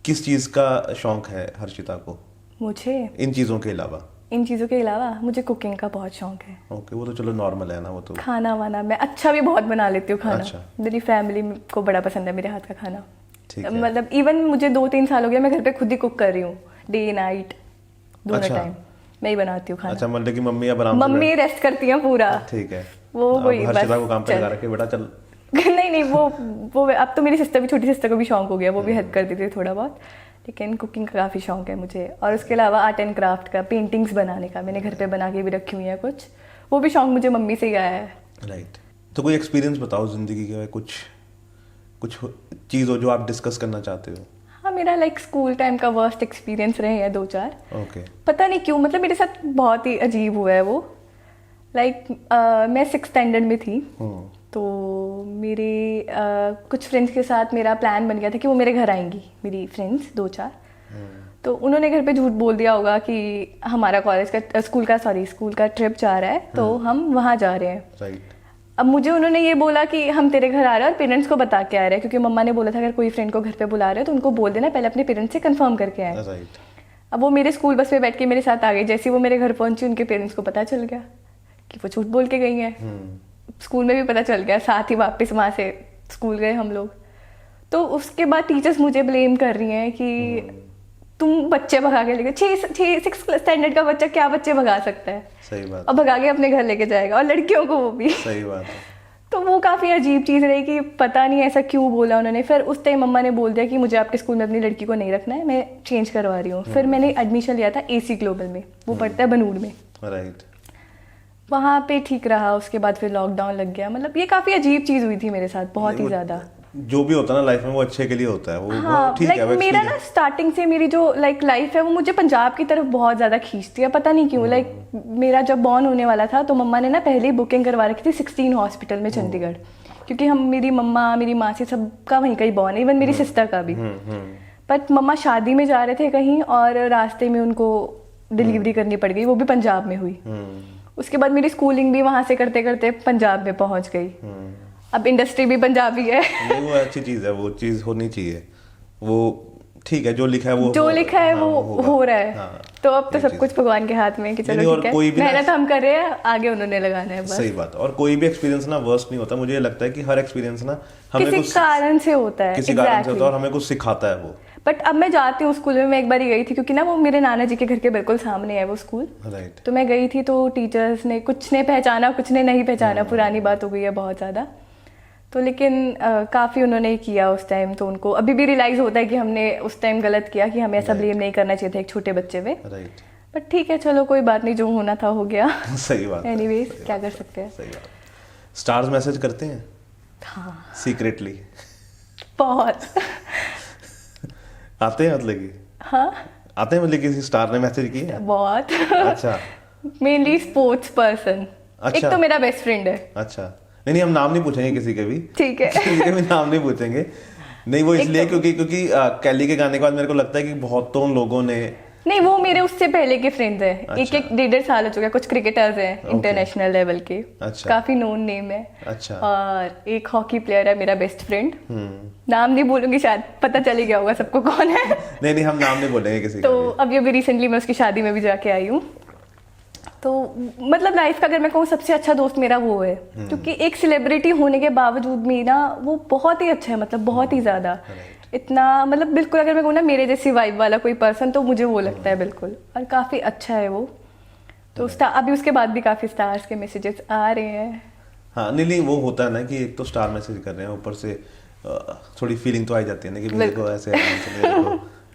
किस चीज़ का शौक है हर्षिता को? मुझे इन चीज़ों के अलावा मुझे कुकिंग का बहुत शौक है। ओके, वो तो चलो नॉर्मल है ना, वो तो। खाना वाना मैं अच्छा भी बहुत बना लेती हूँ खाना। अच्छा। मेरी फैमिली को बड़ा पसंद है मेरे हाथ का खाना। ठीक है। मतलब इवन मुझे 2-3 साल हो गया, मैं घर पे खुद ही कुक कर रही हूँ, डे नाइट दोनों अच्छा। टाइम मैं ही बनाती हूँ खाना। अच्छा, मतलब कि मम्मी अब आराम से मम्मी रेस्ट करती हैं पूरा। ठीक है। वो अब वही हर्षिता बस को काम पे लगा रखे, बेटा चल। नहीं वो अब तो मेरी सिस्टर भी, छोटी सिस्टर को भी शौक हो गया, वो भी हेल्प कर देती है थोड़ा बहुत, लेकिन कुकिंग का काफ़ी शौक है मुझे। और उसके अलावा आर्ट एंड क्राफ्ट का, पेंटिंग्स बनाने का, मैंने घर पे बना के भी रखी हुई है कुछ, वो भी शौक मुझे मम्मी से ही आया है। राइट। तो कोई एक्सपीरियंस बताओ जिंदगी का, कुछ चीज़ हो जो आप डिस्कस करना चाहते हो। हाँ, मेरा लाइक स्कूल टाइम का वर्स्ट एक्सपीरियंस रहे हैं 2-4। ओके। पता नहीं क्यों, मतलब मेरे साथ बहुत ही अजीब हुआ है वो। लाइक मैं 6th स्टैंडर्ड में थी, तो मेरे कुछ फ्रेंड्स के साथ मेरा प्लान बन गया था कि वो मेरे घर आएंगी, मेरी फ्रेंड्स 2-4। तो उन्होंने घर पे झूठ बोल दिया होगा कि हमारा कॉलेज का स्कूल का ट्रिप जा रहा है, तो हम वहाँ जा रहे हैं। राइट। अब मुझे उन्होंने ये बोला कि हम तेरे घर आ रहे हैं और पेरेंट्स को बता के आ रहे हैं, क्योंकि मम्मा ने बोला था अगर कोई फ्रेंड को घर पे बुला रहे हो तो उनको बोल देना, पहले अपने पेरेंट्स से कंफर्म करके आए। राइट। अब वो मेरे स्कूल बस में बैठ के मेरे साथ आ गई। जैसे ही वो मेरे घर पहुंची, उनके पेरेंट्स को पता चल गया कि वो झूठ बोल के गई हैं। स्कूल में भी पता चल गया, साथ ही वापस वहाँ से स्कूल गए हम लोग। तो उसके बाद टीचर्स मुझे ब्लेम कर रही हैं कि तुम बच्चे भगा के लेके, 6th स्टैंडर्ड का बच्चा क्या बच्चे भगा सकता है। सही बात। अब भगा के अपने घर लेके जाएगा, और लड़कियों को वो भी। सही बात है। तो वो काफ़ी अजीब चीज़ रही कि पता नहीं ऐसा क्यों बोला उन्होंने। फिर उस टाइम मम्मा ने बोल दिया कि मुझे आपके स्कूल में अपनी लड़की को नहीं रखना है, मैं चेंज करवा रही हूँ। फिर मैंने एडमिशन लिया था AC ग्लोबल में, वो पड़ता है बनूड़ में। राइट। वहाँ पे ठीक रहा, उसके बाद फिर लॉकडाउन लग गया। मतलब ये काफ़ी अजीब चीज़ हुई थी मेरे साथ, बहुत ही ज़्यादा। जो भी होता है ना लाइफ में, वो अच्छे के लिए होता है। वो हाँ, ठीक है। मेरा ना स्टार्टिंग से मेरी जो लाइफ है वो मुझे पंजाब की तरफ बहुत ज़्यादा खींचती है, पता नहीं क्यों। मेरा जब बॉर्न होने वाला था तो मम्मा ने ना पहले ही बुकिंग करवा रखी थी 16 हॉस्पिटल में चंडीगढ़, क्योंकि मेरी मम्मा, मेरी मासी सबका वहीं कहीं बॉर्न है, इवन मेरी सिस्टर का भी। बट मम्मा शादी में जा रहे थे कहीं, और रास्ते में उनको डिलीवरी करनी पड़ गई, वो भी पंजाब में हुई। उसके बाद मेरी स्कूलिंग भी वहाँ से करते करते पंजाब में पहुँच गई। अब इंडस्ट्री भी पंजाबी है। नहीं, वो अच्छी चीज़ है, वो चीज़ होनी चाहिए। वो ठीक है, जो लिखा है वो जो लिखा है वो हो रहा है। हाँ, तो अब तो सब कुछ भगवान के हाथ में है कि चलो ठीक है, मेहनत हम कर रहे हैं, आगे उन्होंने लगाना है बस। सही बात। और कोई भी एक्सपीरियंस ना वर्स्ट नहीं होता। मुझे लगता है कि हर एक्सपीरियंस ना हमें किसी कारण से होता है, किसी कारण से होता है, और हमें कुछ सिखाता है वो। बट अब मैं जाती हूँ स्कूल में। मैं एक बार गई थी, क्योंकि ना वो मेरे नाना जी के घर के बिल्कुल सामने है वो स्कूल। राइट। तो मैं गई थी, तो टीचर्स ने कुछ ने पहचाना, कुछ ने नहीं पहचाना। पुरानी बात हो गई है बहुत ज़्यादा। तो लेकिन काफ़ी उन्होंने किया उस टाइम, तो उनको अभी भी रियलाइज़ होता है कि हमने उस टाइम गलत किया, कि हमें ऐसा ब्लेम नहीं करना चाहिए था एक छोटे बच्चे पे। राइट। बट ठीक है, चलो कोई बात नहीं, जो होना था हो गया। सही बात। एनीवेज, क्या कर सकते हैं। सही बात। स्टार्स मैसेज करते हैं? हाँ, सीक्रेटली बहुत। आते हैं मतलब कि? हाँ, आते हैं, मतलब किसी स्टार ने मैसेज किया? बहुत। अच्छा। Mainly sports person. अच्छा। एक तो मेरा बेस्ट फ्रेंड है। अच्छा। नहीं, हम नाम नहीं पूछेंगे किसी के भी। ठीक है। किसी के भी नाम नहीं पूछेंगे। नहीं, वो इसलिए क्योंकि कैली के गाने के बाद मेरे को लगता है कि बहुतों लोगों ने, नहीं, वो मेरे उससे पहले के फ्रेंड्स हैं। अच्छा। एक 1.5 साल हो चुका है। कुछ क्रिकेटर्स हैं इंटरनेशनल लेवल के। अच्छा। काफी नोन नेम है। अच्छा। और एक हॉकी प्लेयर है मेरा बेस्ट फ्रेंड। नाम नहीं बोलूंगी, शायद पता चल ही गया होगा सबको कौन है। नहीं, हम नाम नहीं बोलेंगे किसी तो का। अभी रिसेंटली मैं उसकी शादी में भी जाके आई हूँ। तो मतलब लाइफ का अगर मैं कहूँ, सबसे अच्छा दोस्त मेरा वो है, क्योंकि एक सेलिब्रिटी होने के बावजूद भी ना वो बहुत ही अच्छा है, मतलब बहुत ही ज़्यादा। इतना मतलब बिल्कुल, अगर मैं कहूँ ना मेरे जैसी वाइब वाला कोई पर्सन, तो मुझे वो लगता है बिल्कुल। और काफ़ी अच्छा है वो। तो अभी उसके बाद भी काफ़ी स्टार्स के मैसेजेस आ रहे हैं। हाँ, नहीं, वो होता है ना कि एक तो स्टार मैसेज कर रहे हैं, ऊपर से थोड़ी फीलिंग तो आ जाती है ना कि मेरे को ऐसे है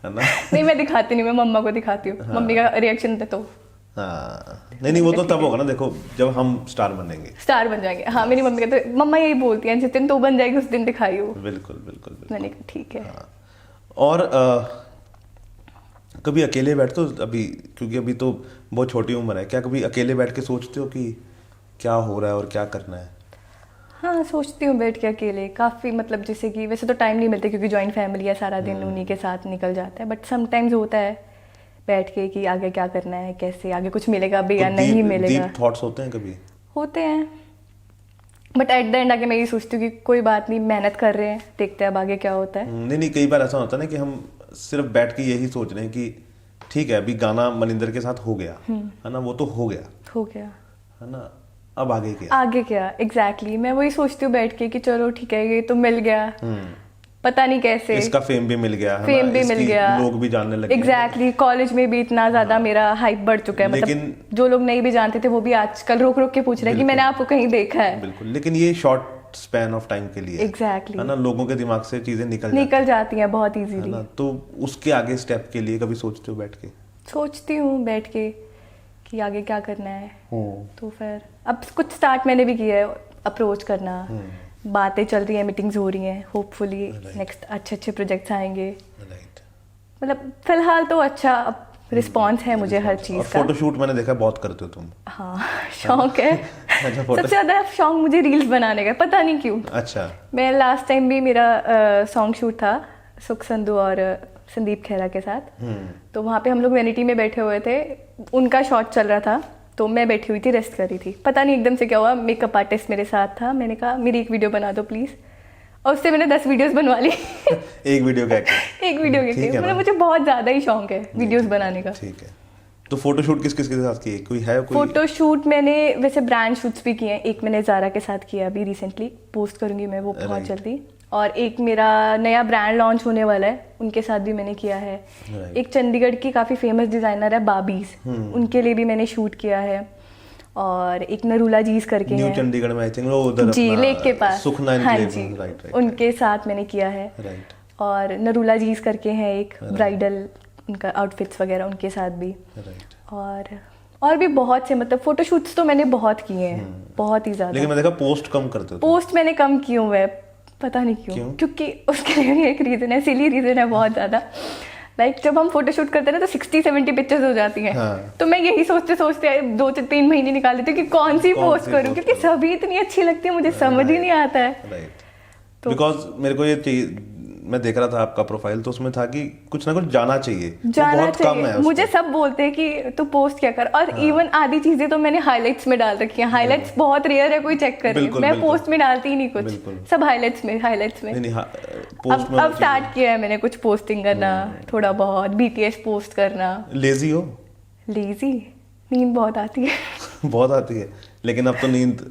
ना। नहीं, मैं दिखाती नहीं, मैं मम्मा को दिखाती हूँ। मम्मी का रिएक्शन तो हाँ, नहीं, वो तो तब होगा ना, देखो जब हम स्टार बनेंगे, स्टार बन जाएंगे। हाँ, मेरी मम्मी का तो, मम्मा यही बोलती है, जिस दिन तो बन जाएगी उस दिन दिखाइयो। बिल्कुल बिल्कुल बिल्कुल। मैंने कहा ठीक है। हाँ। और कभी अकेले बैठते हो अभी, क्योंकि अभी तो बहुत छोटी उम्र है, क्या कभी अकेले बैठ के सोचते हो कि क्या हो रहा है और क्या करना है? हाँ, सोचती हूँ बैठ के अकेले काफ़ी। मतलब जैसे कि वैसे तो टाइम नहीं मिलता, क्योंकि जॉइंट फैमिली है, सारा दिन उन्हीं के साथ निकल जाता है। बट समटाइम्स होता है बैठ के कि आगे क्या करना है, कैसे आगे कुछ मिलेगा भी या नहीं मिलेगा। डीप थॉट्स होते हैं कभी? होते हैं, बट एट द एंड आगे मैं ये सोचती हूँ कि कोई बात नहीं, मेहनत कर रहे हैं, देखते हैं अब आगे क्या होता है। नहीं, कई बार ऐसा होता है ना कि हम सिर्फ बैठ के यही सोच रहे हैं कि ठीक है, अभी गाना मनिंदर के साथ हो गया है ना, वो तो हो गया है ना, अब आगे क्या एग्जैक्टली। मैं वही सोचती हूँ बैठ के कि चलो ठीक है, ये तो मिल गया, पता नहीं कैसे इसका फेम भी मिल गया, फेम भी मिल गया, लोग भी जानने लगे। एग्जैक्टली कॉलेज में भी इतना ज्यादा मेरा हाइप बढ़ चुका है, मतलब जो लोग नहीं भी जानते थे वो भी आजकल रोक रोक के पूछ रहे हैं कि मैंने आपको कहीं देखा है। बिल्कुल, लेकिन ये शॉर्ट स्पैन ऑफ टाइम के लिए एग्जैक्टली है ना, लोगों के दिमाग से चीजें निकल जाती हैं बहुत इजीली। तो उसके आगे स्टेप के लिए कभी सोचते हो बैठ के? सोचती हूँ बैठ के कि आगे क्या करना है। तो फिर अब कुछ स्टार्ट मैंने भी किया है, अप्रोच करना, बातें चल रही हैं, मीटिंग्स हो रही हैं, होपफुली नेक्स्ट अच्छे अच्छे प्रोजेक्ट्स आएंगे। मतलब फिलहाल तो अच्छा रिस्पॉन्स है मुझे हर चीज़ का। फोटोशूट मैंने देखा बहुत करते हो तुम। हाँ, शौक है। सबसे ज़्यादा शौक मुझे रील्स बनाने का, पता नहीं क्यों। अच्छा। मैं लास्ट टाइम भी मेरा सॉन्ग शूट था सुख संधू और संदीप खेरा के साथ, तो वहाँ पे हम लोग वैनिटी में बैठे हुए थे, उनका शॉट चल रहा था, तो मैं बैठी हुई थी, रेस्ट कर रही थी। पता नहीं एकदम से क्या हुआ, मेकअप आर्टिस्ट मेरे साथ था, मैंने कहा मेरी एक वीडियो बना दो प्लीज़, और उससे मैंने 10 वीडियोस बनवा ली। एक वीडियो का एक वीडियो के, मतलब मुझे बहुत ज़्यादा ही शौक है वीडियोस बनाने का। ठीक है। तो फोटोशूट किस किस के साथ किए, कोई है कोई? फोटोशूट मैंने वैसे ब्रांड शूट्स भी किए हैं, एक मैंने ज़ारा के साथ किया अभी रिसेंटली, पोस्ट करूँगी मैं वो बहुत जल्दी, और एक मेरा नया ब्रांड लॉन्च होने वाला है, उनके साथ भी मैंने किया है। एक चंडीगढ़ की काफ़ी फेमस डिज़ाइनर है बाबीज, उनके लिए भी मैंने शूट किया है। और एक नरूला जीज करके न्यू चंडीगढ़ में आई थिंक वो उधर जी लेक के पास, सुखना हाँ जी, उनके साथ मैंने किया है। और नरूला जीज करके हैं एक ब्राइडल, उनका आउटफिट्स वगैरह उनके साथ भी। और भी बहुत से, मतलब फोटोशूट्स तो मैंने बहुत किए हैं, बहुत ही ज्यादा। लेकिन मैं देखा पोस्ट कम करते हो। पोस्ट मैंने कम की हूँ, मैं पता नहीं क्यों, क्योंकि उसके लिए भी एक रीजन है, सिली रीजन है बहुत ज्यादा। लाइक जब हम फोटोशूट करते हैं ना तो 60-70 पिक्चर्स हो जाती हैं। तो मैं यही सोचते सोचते 2-3 महीने निकाल देती हूँ कि कौन सी पोस्ट करूँ, क्योंकि सभी इतनी अच्छी लगती है, मुझे समझ ही नहीं आता है। बिकॉज मेरे को ये मैं देख रहा था आपका प्रोफाइल, तो उसमें था कि कुछ ना कुछ जाना चाहिए, बहुत कम है। मुझे सब बोलते हैं कि तू पोस्ट क्या कर, और इवन आधी चीजें तो मैंने हाइलाइट्स में डाल रखी हैं। हाइलाइट्स बहुत रेयर है कोई चेक करे, मैं पोस्ट में डालती ही नहीं कुछ, सब हाइलाइट्स में अब स्टार्ट किया है मैंने कुछ पोस्टिंग करना, थोड़ा बहुत बीटीएस पोस्ट करना। लेजी हो? लेजी, नींद बहुत आती है। बहुत आती है, लेकिन अब तो नींद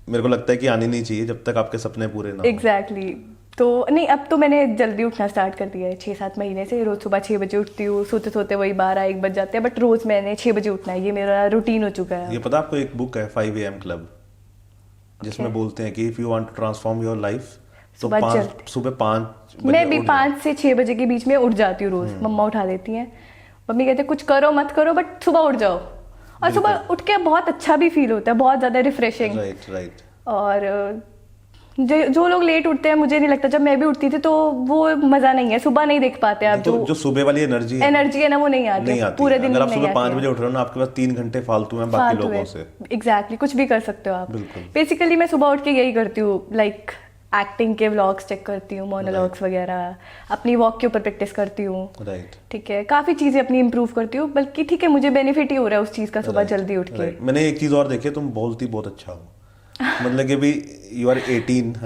मेरे को लगता है कि आनी नहीं चाहिए जब तक आपके सपने पूरे ना। एग्जैक्टली। तो नहीं, अब तो मैंने जल्दी उठना स्टार्ट कर दिया है, 6-7 महीने से। रोज सुबह 6 बजे उठती हूँ, सोते सोते वही 12-1 बज जाते हैं, बट रोज मैंने 6 बजे उठना है, ये मेरा रूटीन हो चुका है। ये पता आपको एक बुक है 5 AM क्लब, जिसमें बोलते हैं कि if you want to transform your life तो सुबह 5 बजे मैं भी 5 से 6 बजे के बीच में उठ जाती हूँ रोज। मम्मा उठा देती हैं, मम्मी कहते हैं कुछ करो मत करो बट सुबह उठ जाओ, और सुबह उठ के बहुत अच्छा भी फील होता है, बहुत ज्यादा रिफ्रेशिंग। राइट। और जो लोग लेट उठते हैं, मुझे नहीं लगता, जब मैं भी उठती थी तो वो मजा नहीं है, सुबह नहीं देख पाते आप। जो सुबह वाली एनर्जी है ना, वो नहीं आती पूरे दिन। अगर आप सुबह 5 बजे उठ रहे हो ना, आपके पास 3 घंटे फालतू हैं बाकी लोगों से। एग्जैक्टली, कुछ भी कर सकते हो आप। बेसिकली मैं सुबह उठ के यही करती हूँ, लाइक एक्टिंग के व्लॉग्स चेक करती हूँ, मोनोलॉग्स वगैरह, अपनी वॉक के ऊपर प्रैक्टिस करती हूँ। ठीक है, काफी चीजें अपनी इंप्रूव करती हूँ, बल्कि ठीक है मुझे बेनिफिट ही हो रहा है उस चीज का सुबह जल्दी उठ के। मैंने एक चीज और देखी, तुम बोलती बहुत अच्छा हो, मतलब कि भी यू आर 18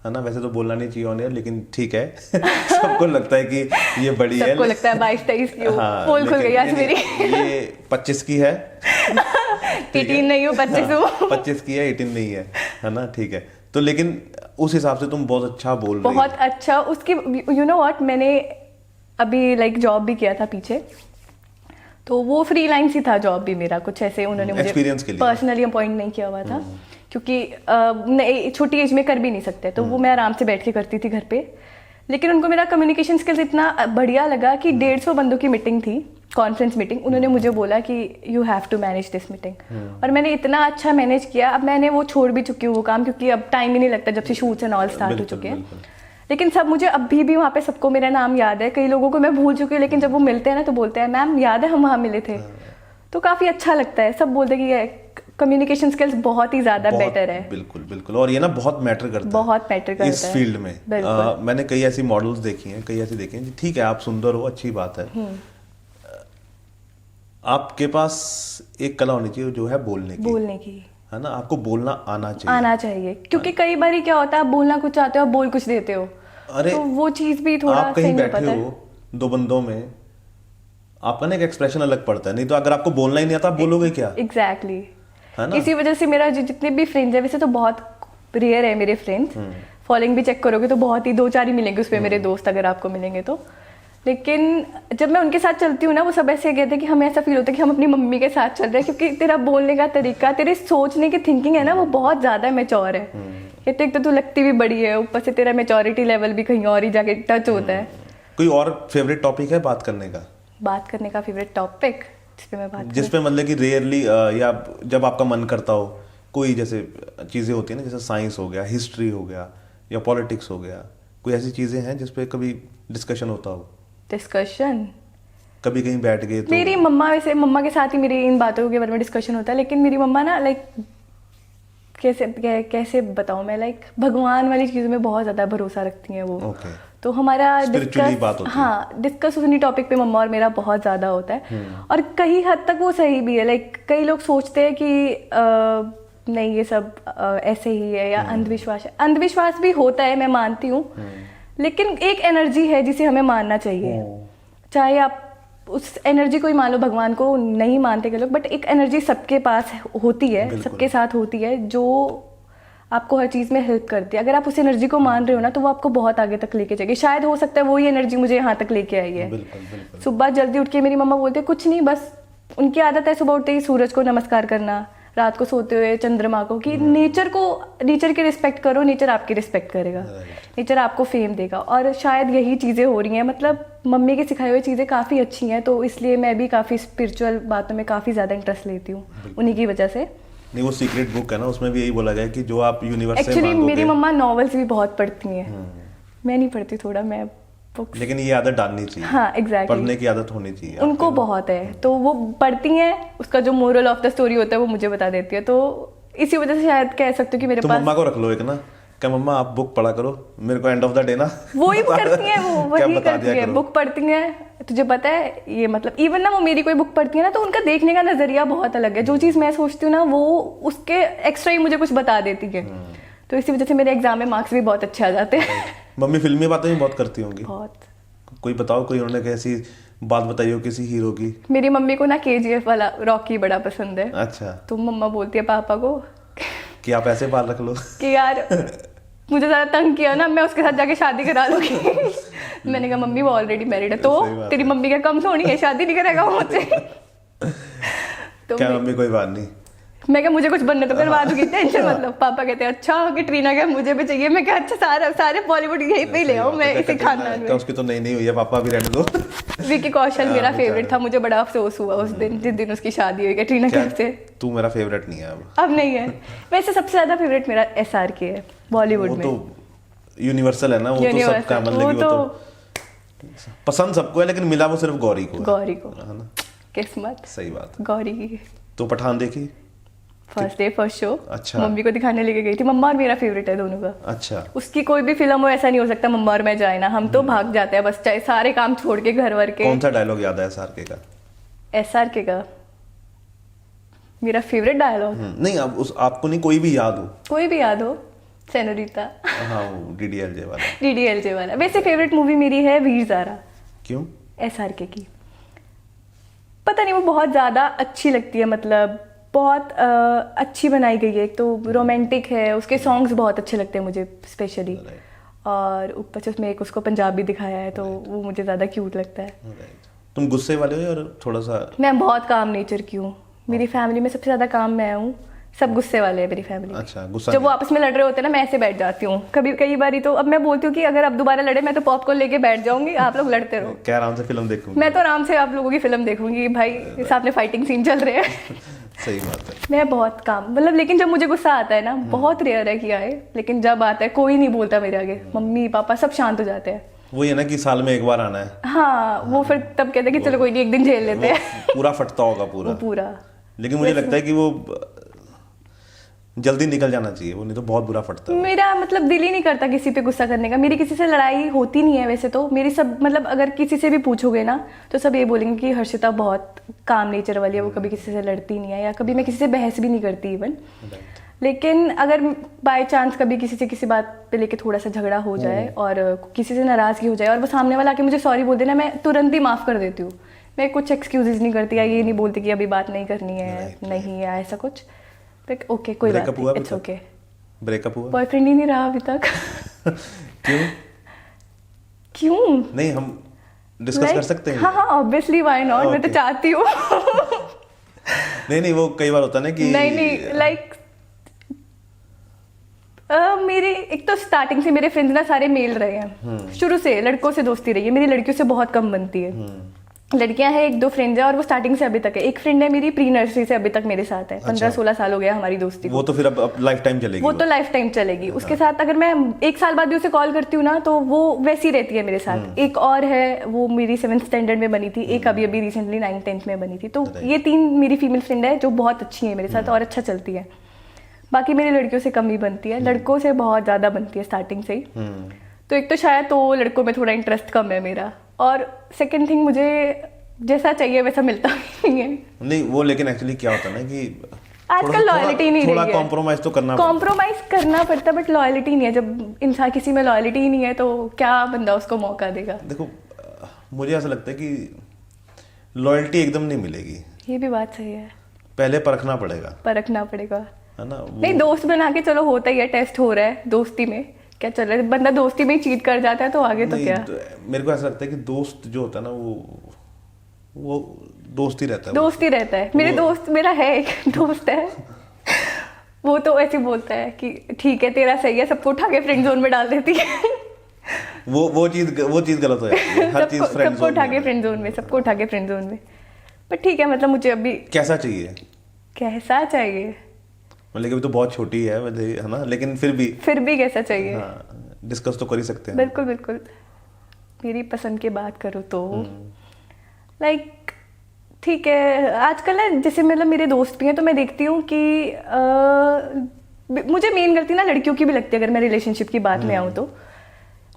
है ना, वैसे तो बोलना नहीं चाहिए ऑन एयर, लेकिन ठीक है। सबको लगता है कि ये बड़ी है, सबको लगता है 22-23 की हो। पोल खुल गई आज मेरी। ये 25 की है। 18 नहीं हो, 25 हो। 25 की है, 18 नहीं है ना, ठीक है। तो लेकिन उस हिसाब से तुम बहुत अच्छा बोल रही हो। बहुत अच्छा। उसकी यू नो व्हाट, मैंने अभी लाइक जॉब भी किया था पीछे, तो वो फ्रीलांस ही था जॉब भी मेरा, कुछ ऐसे उन्होंने मुझे पर्सनली अपॉइंट नहीं किया हुआ था, क्योंकि छोटी एज में कर भी नहीं सकते, तो वो मैं आराम से बैठ के करती थी घर पे। लेकिन उनको मेरा कम्युनिकेशन स्किल्स इतना बढ़िया लगा कि 150 बंदों की मीटिंग थी, कॉन्फ्रेंस मीटिंग, उन्होंने मुझे बोला कि you have to manage this meeting, और मैंने इतना अच्छा मैनेज किया। अब मैंने वो छोड़ भी चुकी हूँ वो काम, क्योंकि अब टाइम ही नहीं लगता जब से शूट्स एंड ऑल स्टार्ट हो चुके हैं। लेकिन सब मुझे अभी भी वहाँ पे सबको मेरा नाम याद है, कई लोगों को मैं भूल चुकी हूँ, लेकिन जब वो मिलते हैं ना तो बोलते हैं मैम याद है हम वहाँ मिले थे, तो काफ़ी अच्छा लगता है। सब बोलते हैं कि कम्युनिकेशन स्किल्स बहुत ही ज्यादा बेटर है। बिल्कुल, और ये ना बहुत मैटर करता है, बहुत मैटर करता है इस फील्ड में। मैंने कई ऐसी मॉडल्स देखी हैं, कई ऐसी देखी हैं, ठीक है आप सुंदर हो, अच्छी बात है, आपके पास एक कला होनी चाहिए जो है बोलने की, है ना, आपको बोलना आना चाहिए, क्योंकि कई बार क्या होता है आप बोलना कुछ चाहते हो, बोल कुछ देते हो, अरे तो वो चीज भी थोड़ा आप कहीं बैठे हो 2 बंदों में, आपका ना एक एक्सप्रेशन अलग पड़ता है, नहीं तो अगर आपको बोलना ही नहीं आता आप बोलोगे क्या? एग्जैक्टली। इसी वजह से मेरा जितने भी फ्रेंड्स है, वैसे तो बहुत रेयर है मेरे फ्रेंड्स, फॉलोइंग भी चेक करोगे तो बहुत ही 2-4 ही मिलेंगे उस पर मेरे दोस्त, अगर आपको मिलेंगे तो। लेकिन जब मैं उनके साथ चलती हूँ ना, वो सब ऐसे कहते हैं कि हमें ऐसा फील होता है कि हम अपनी मम्मी के साथ चल रहे हैं, क्योंकि तेरा बोलने का तरीका, तेरे सोचने की थिंकिंग है ना, वो बहुत ज़्यादा मैच्योर है। कहते एक तो तू लगती भी बड़ी है, ऊपर से तेरा मैच्योरिटी लेवल भी कहीं और ही जाके टच होता है। कोई और फेवरेट टॉपिक है बात करने का? बात करने का फेवरेट टॉपिक जिसपे मतलब कि रेयरली या जब आपका मन करता हो, कोई जैसे चीज़ें होती है ना, जैसे साइंस हो गया, हिस्ट्री हो गया या पॉलिटिक्स हो गया, कोई ऐसी चीज़ें हैं जिसपे कभी डिस्कशन होता हो? डिस्कशन कभी कहीं बैठ गए तो? मेरी मम्मा, वैसे मम्मा के साथ ही मेरी इन बातों के बारे में डिस्कशन होता है, लेकिन मेरी मम्मा ना लाइक कैसे बताऊँ मैं, लाइक भगवान वाली चीज़ों में बहुत ज़्यादा भरोसा रखती हैं वो। तो हमारा डिस्कस उन्हीं टॉपिक पे मम्मा और मेरा बहुत ज़्यादा होता है। और कई हद तक वो सही भी है। लाइक कई लोग सोचते हैं कि नहीं ये सब ऐसे ही है या अंधविश्वास है। अंधविश्वास भी होता है, मैं मानती हूँ, लेकिन एक एनर्जी है जिसे हमें मानना चाहिए। चाहे आप उस एनर्जी को ही मान लो, भगवान को नहीं मानते के लोग, बट एक एनर्जी सबके पास होती है, सबके साथ होती है, जो आपको हर चीज़ में हेल्प करती है। अगर आप उस एनर्जी को मान रहे हो ना, तो वो आपको बहुत आगे तक लेके जाएगी। शायद हो सकता है वही एनर्जी मुझे यहाँ तक लेके आई है। सुबह जल्दी उठ के मेरी मम्मा बोलते हैं कुछ नहीं, बस उनकी आदत है सुबह उठते ही सूरज को नमस्कार करना, रात को सोते हुए चंद्रमा को, कि नेचर की रिस्पेक्ट करो, नेचर आपकी रिस्पेक्ट करेगा, नेचर आपको फेम देगा। और शायद यही चीज़ें हो रही हैं, मतलब मम्मी की सिखाई हुई चीज़ें काफ़ी अच्छी हैं, तो इसलिए मैं भी काफ़ी स्पिरिचुअल बातों में काफ़ी ज़्यादा इंटरेस्ट लेती हूँ उन्हीं की वजह से। नहीं, वो सीक्रेट बुक है ना, उसमें भी यही बोला गया कि जो आप यूनिवर्स से एक्चुअली मेरी मम्मा नॉवेल्स भी बहुत पढ़ती हैं, मैं नहीं पढ़ती थोड़ा, मैं बुक्स। लेकिन ये आदत डालनी चाहिए। हाँ एग्जैक्टली, पढ़ने की आदत होनी चाहिए उनको बहुत है, तो वो पढ़ती हैं, उसका जो मोरल ऑफ द स्टोरी होता है वो मुझे बता देती है। तो इसी वजह से शायद कह सकते हो कि मेरे पास। मम्मा को रख लो एक ना, क्या मम्मा आप बुक पढ़ा करो, मेरे को एंड ऑफ द डे ना वो ही करती हैं, वो वही करती है, बुक पढ़ती हैं। तुझे पता है ये, मतलब इवन ना वो मेरी कोई बुक पढ़ती है ना, तो उनका देखने का नजरिया बहुत अलग है। जो चीज़ मैं सोचती हूँ ना, वो उसके एक्स्ट्रा ही मुझे कुछ बता देती है। तो इसी वजह से मेरे एग्जाम में मार्क्स भी बहुत अच्छे आ जाते हैं। मम्मी फिल्मी बातें भी बहुत करती होंगी? बहुत। कोई बताओ, कोई उन्होंने कैसी बात बताई हो किसी हीरो की? मेरी मम्मी को ना KGF वाला रॉकी बड़ा पसंद है। अच्छा। तो मम्मा बोलती है पापा को कि आप ऐसे बाल रख लो कि यार मुझे ज़्यादा तंग किया ना, मैं उसके साथ जाके शादी करा लूँगी। मैंने कहा मम्मी वो ऑलरेडी मैरिड है, तो तेरी मम्मी का कम थोड़ी है, शादी नहीं करेगा वो मुझसे। तो क्या मम्मी कोई बात नहीं, मैं क्या मुझे कुछ बनने तो करवा दूंगी, टेंशन मतलब। पापा कहते हैं अच्छा कि ट्रीना क्या मुझे भी चाहिए। मैं क्या अच्छा सारे बॉलीवुड यहीं पे ही ले आओ, मैं इसे खानदान में। उसकी तो नहीं हुई है, पापा भी रहने दो। विकी कौशल मेरा फेवरेट था, मुझे बड़ा अफसोस हुआ उस दिन जिस दिन उसकी शादी हुई ट्रीना कैफ से। तू मेरा फेवरेट नहीं है अब नहीं है। वैसे सबसे ज्यादा फेवरेट मेरा SRK है बॉलीवुड में। वो तो यूनिवर्सल है ना, वो तो सबका, मतलब वो तो पसंद सबको है, लेकिन मिला वो सिर्फ गौरी को है ना। किस्मत, सही बात, गौरी की। तो पठान देखी? First day first show. अच्छा। मम्मी को दिखाने लेके गई थी। मम्मा और मेरा फेवरेट है दोनों का। अच्छा। उसकी कोई भी फिल्म हो, ऐसा नहीं हो सकता मम्मा और मैं जाए ना, हम तो भाग जाते हैं बस, चाहे सारे काम छोड़ के घर वर के। कौन सा डायलॉग याद है SRK का? SRK का मेरा फेवरेट डायलॉग नहीं, अब उस आपको नहीं, कोई भी याद हो? कोई भी याद हो। सेनोरिटा। हाँ, DDLJ वाला। DDLJ वाला। वैसे फेवरेट मूवी मेरी है वीर ज़ारा। क्यों? SRK की, पता नहीं, वो बहुत ज़्यादा अच्छी लगती है, मतलब बहुत अच्छी बनाई गई है। एक तो रोमांटिक है, उसके सॉन्ग्स बहुत अच्छे लगते हैं मुझे स्पेशली, और ऊपर से उसमें एक उसको पंजाबी दिखाया है, तो वो मुझे ज़्यादा क्यूट लगता है। तुम गुस्से वाले हो और थोड़ा सा? मैं बहुत काम नेचर की हूँ, मेरी फैमिली में सबसे ज़्यादा काम मैं हूँ, सब गुस्से वाले हैं मेरी फैमिली। अच्छा, गुस्सा जब वो आपस में लड़ रहे होते हैं ना, मैं ऐसे बैठ जाती हूँ। कई बारी तो अब मैं बोलती हूँ कि अगर अब दोबारा लड़े, मैं तो पॉपकॉर्न लेके बैठ जाऊंगी, आप लोग लड़ते रहो। क्या आराम से फिल्म देखूंगी? मैं तो आराम से आप लोगों की फिल्म देखूंगी भाई, साथ में फाइटिंग सीन चल रहे हैं। सही बात है। मैं बहुत काम, मतलब, लेकिन जब मुझे गुस्सा आता है ना, बहुत रेयर है कि आए, लेकिन जब आता है कोई नहीं बोलता मेरे आगे, मम्मी पापा सब शांत हो जाते हैं। वो ये ना कि साल में एक बार आना है। हाँ, वो फिर तब कहते हैं कि चलो कोई नहीं, एक दिन झेल लेते हैं। पूरा फटता होगा पूरा। लेकिन मुझे लगता है कि वो जल्दी निकल जाना चाहिए, वो नहीं तो बहुत बुरा फटता है। मेरा मतलब दिल ही नहीं करता किसी पे गुस्सा करने का। मेरी किसी से लड़ाई होती नहीं है वैसे तो। मेरी सब, मतलब अगर किसी से भी पूछोगे ना, तो सब ये बोलेंगे कि हर्षिता बहुत काम नेचर वाली है, वो कभी किसी से लड़ती नहीं है, या कभी मैं किसी से बहस भी नहीं करती इवन। लेकिन अगर बाय चांस कभी किसी से किसी बात पे लेके थोड़ा सा झगड़ा हो जाए और किसी से नाराज़गी हो जाए और वो सामने वाला आके मुझे सॉरी बोल देना, मैं तुरंत ही माफ़ कर देती हूँ। मैं कुछ एक्सक्यूजेज नहीं करती, या ये नहीं बोलती कि अभी बात नहीं करनी है, नहीं है ऐसा कुछ। ओके, कोई बात नहीं, इट्स ओके। ब्रेकअप हुआ? बॉयफ्रेंड ही नहीं रहा अभी तक। क्यों? क्यों? नहीं, हम डिस्कस कर सकते हैं। हाँ हाँ, ऑब्वियसली, व्हाई नॉट, मैं तो चाहती हूँ। नहीं, वो कई बार होता है ना कि नहीं, लाइक मेरे एक तो स्टार्टिंग से मेरे फ्रेंड्स ना सारे मेल रहे हैं, शुरू से लड़कों से दोस्ती रही है मेरी, लड़कियों से बहुत कम बनती है। लड़कियां हैं 1-2 फ्रेंड्स है, और वो स्टार्टिंग से अभी तक है। एक फ्रेंड है मेरी प्री नर्सरी से अभी तक मेरे साथ है। 15-16 साल हो गया हमारी दोस्ती वो तो फिर अब लाइफ टाइम चलेगी। वो तो लाइफ टाइम चलेगी। उसके साथ अगर मैं 1 साल बाद भी उसे कॉल करती हूँ ना, तो वो वैसी रहती है मेरे साथ। एक और है, वो मेरी 7th स्टैंडर्ड में बनी थी। एक अभी रिसेंटली 9th-10th में बनी थी। तो ये 3 मेरी फीमेल फ्रेंड है जो बहुत अच्छी है मेरे साथ और अच्छा चलती है। बाकी मेरी लड़कियों से कम ही बनती है, लड़कों से बहुत ज्यादा बनती है स्टार्टिंग से ही। तो एक तो शायद तो लड़कों में थोड़ा इंटरेस्ट कम है मेरा, और सेकंड थिंग मुझे जैसा चाहिए वैसा मिलता नहीं है। नहीं, वो लेकिन एक्चुअली क्या होता है ना कि आजकल लॉयल्टी नहीं रही है। थोड़ा कॉम्प्रोमाइज तो करना पड़ता, बट लॉयल्टी नहीं है। जब इंसान किसी में लॉयल्टी ही नहीं है तो क्या बंदा उसको मौका देगा? देखो, मुझे ऐसा लगता है कि लॉयल्टी एकदम नहीं मिलेगी। ये भी बात सही है, पहले परखना पड़ेगा, है ना? नहीं, दोस्त बना के चलो होता ही है, टेस्ट हो रहा है दोस्ती में, क्या चल रहा है। बंदा दोस्ती में ही चीट कर जाता है तो आगे तो क्या। मेरे को ऐसा लगता है कि दोस्त जो होता है ना, वो दोस्त ही रहता है। मेरा है एक दोस्त है, वो तो ऐसे बोलता है कि ठीक है तेरा सही है, सबको उठा के फ्रेंड जोन में डाल देती है। वो चीज गलत हो जाती है। हर चीज सबको उठा के फ्रेंड जोन में। पर ठीक है, मतलब मुझे अभी कैसा चाहिए मतलब कि तो बहुत छोटी है, है ना, लेकिन फिर भी कैसा चाहिए? हाँ, डिस्कस तो कर ही सकते हैं। बिल्कुल। मेरी पसंद की बात करो तो लाइक ठीक है, आजकल ना जैसे मतलब मेरे दोस्त भी हैं, तो मैं देखती हूँ कि मुझे मेन गलती ना लड़कियों की भी लगती है। अगर मैं रिलेशनशिप की बात में आऊँ तो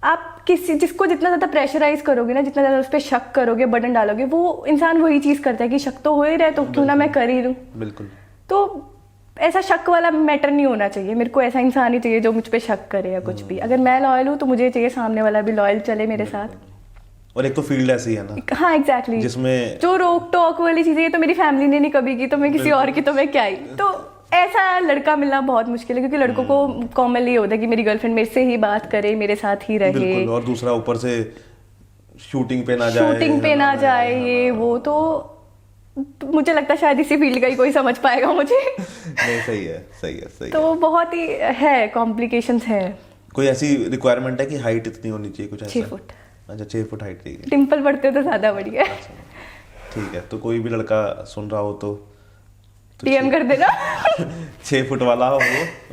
आप जिसको जितना ज्यादा प्रेशराइज करोगे ना, जितना ज्यादा उस पर शक करोगे, बटन डालोगे, वो इंसान वही चीज करता है कि शक तो हो ही रहा है, तो क्यों ना मैं कर ही लूं। बिल्कुल। तो ऐसा शक वाला मैटर नहीं होना चाहिए। मेरे को ऐसा इंसान ही चाहिए जो मुझ पे शक करे या कुछ भी। अगर मैं लॉयल हूँ तो मुझे चाहिए सामने वाला भी लॉयल चले मेरे साथ। और एक तो फील्ड ऐसी है ना। हाँ, एग्जैक्टली, जिसमें जो रोक टोक वाली चीजें ये तो मेरी फैमिली ने नहीं कभी की, तो मैं किसी और की तो मैं क्या ही। तो ऐसा लड़का मिलना बहुत मुश्किल है, क्योंकि लड़कों को कॉमनली होता है कि मेरी गर्लफ्रेंड मेरे से ही बात करे, मेरे साथ ही रहे। बिल्कुल। और दूसरा ऊपर से शूटिंग पे ना जाए ये वो। तो मुझे लगता है शायद इसी फील्ड का ही कोई समझ पाएगा मुझे। नहीं, सही है। तो बहुत ही है, कॉम्प्लिकेशंस है। कोई ऐसी रिक्वायरमेंट है कि हाइट इतनी होनी चाहिए, कुछ ऐसा? 6 फुट। अच्छा, 6 फुट हाइट चाहिए। डिंपल पड़ते तो ज्यादा बढ़िया। ठीक है, तो कोई भी लड़का सुन रहा हो तो डीएम कर देना। 6 फुट वाला हो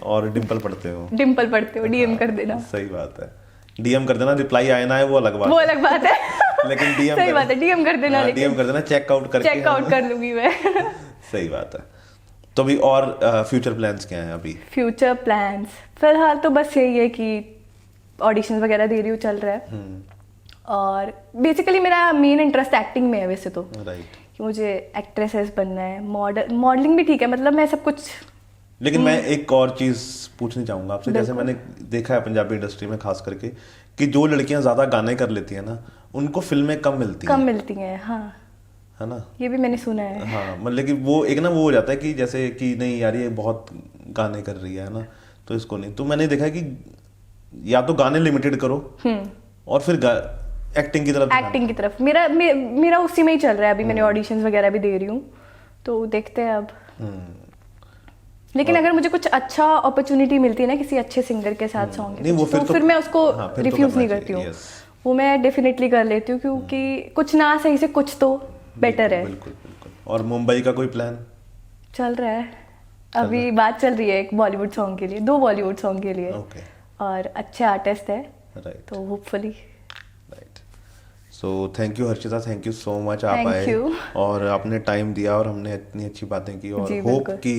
और डिंपल पड़ते हो डीएम कर देना। सही बात है, डीएम कर देना। रिप्लाई आए ना है वो अलग बात है। लेकिन डीएम सही बात है, डीएम कर देना। डीएम कर देना, चेकआउट कर लूंगी मैं। सही बात है। तो अभी और फ्यूचर प्लान्स क्या हैं अभी? फ्यूचर प्लान्स फिलहाल तो बस यही है कि ऑडिशंस वगैरह दे रही हूँ, चल रहा है। और बेसिकली मेरा मेन इंटरेस्ट एक्टिंग में है वैसे तो। राइट। कि मुझे एक्ट्रेसेस बनना है, मॉडलिंग भी ठीक है, मतलब मैं सब कुछ। लेकिन मैं एक और चीज पूछनी चाहूंगा आपसे। जैसे मैंने देखा है पंजाबी इंडस्ट्री में खास करके कि जो लड़कियां ज्यादा गाने कर लेती हैं ना, उनको फिल्में कम मिलती हैं। हाँ, है ना, ये भी मैंने सुना है। हाँ, मतलब कि वो एक ना वो हो जाता है कि जैसे कि नहीं यार ये बहुत गाने कर रही है ना, तो इसको नहीं। तो मैंने देखा कि या तो गाने लिमिटेड करो और फिर एक्टिंग की तरफ मेरा उसी में ही चल रहा है अभी। मैंने ऑडिशंस वगैरह भी दे रही हूँ, तो देखते हैं अब। लेकिन अगर मुझे कुछ अच्छा अपॉर्चुनिटी मिलती है ना किसी अच्छे सिंगर के साथ सॉन्ग, तो फिर मैं उसको रिफ्यूज नहीं करती हूँ। वो मैं डेफिनेटली कर लेती हूँ, क्योंकि कुछ ना सही से कुछ तो बेटर है। बिल्कुल। और मुंबई का कोई प्लान चल रहा है? अभी बात चल रही है एक बॉलीवुड सॉन्ग के लिए, 2 बॉलीवुड सॉन्ग के लिए। और अच्छे आर्टिस्ट है, तो hopefully. So thank you Harshita, thank you so much, आप आए और आपने टाइम दिया और हमने इतनी अच्छी बातें की। और होप कि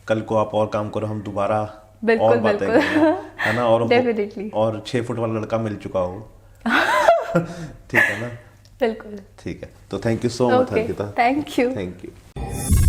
कल को आप और काम करो, हम दोबारा और बातें करें, है ना। और डेफिनेटली। और 6 फुट वाला लड़का मिल चुका हो। ठीक है ना? बिल्कुल ठीक है। तो thank you so much Harshita. Thank you.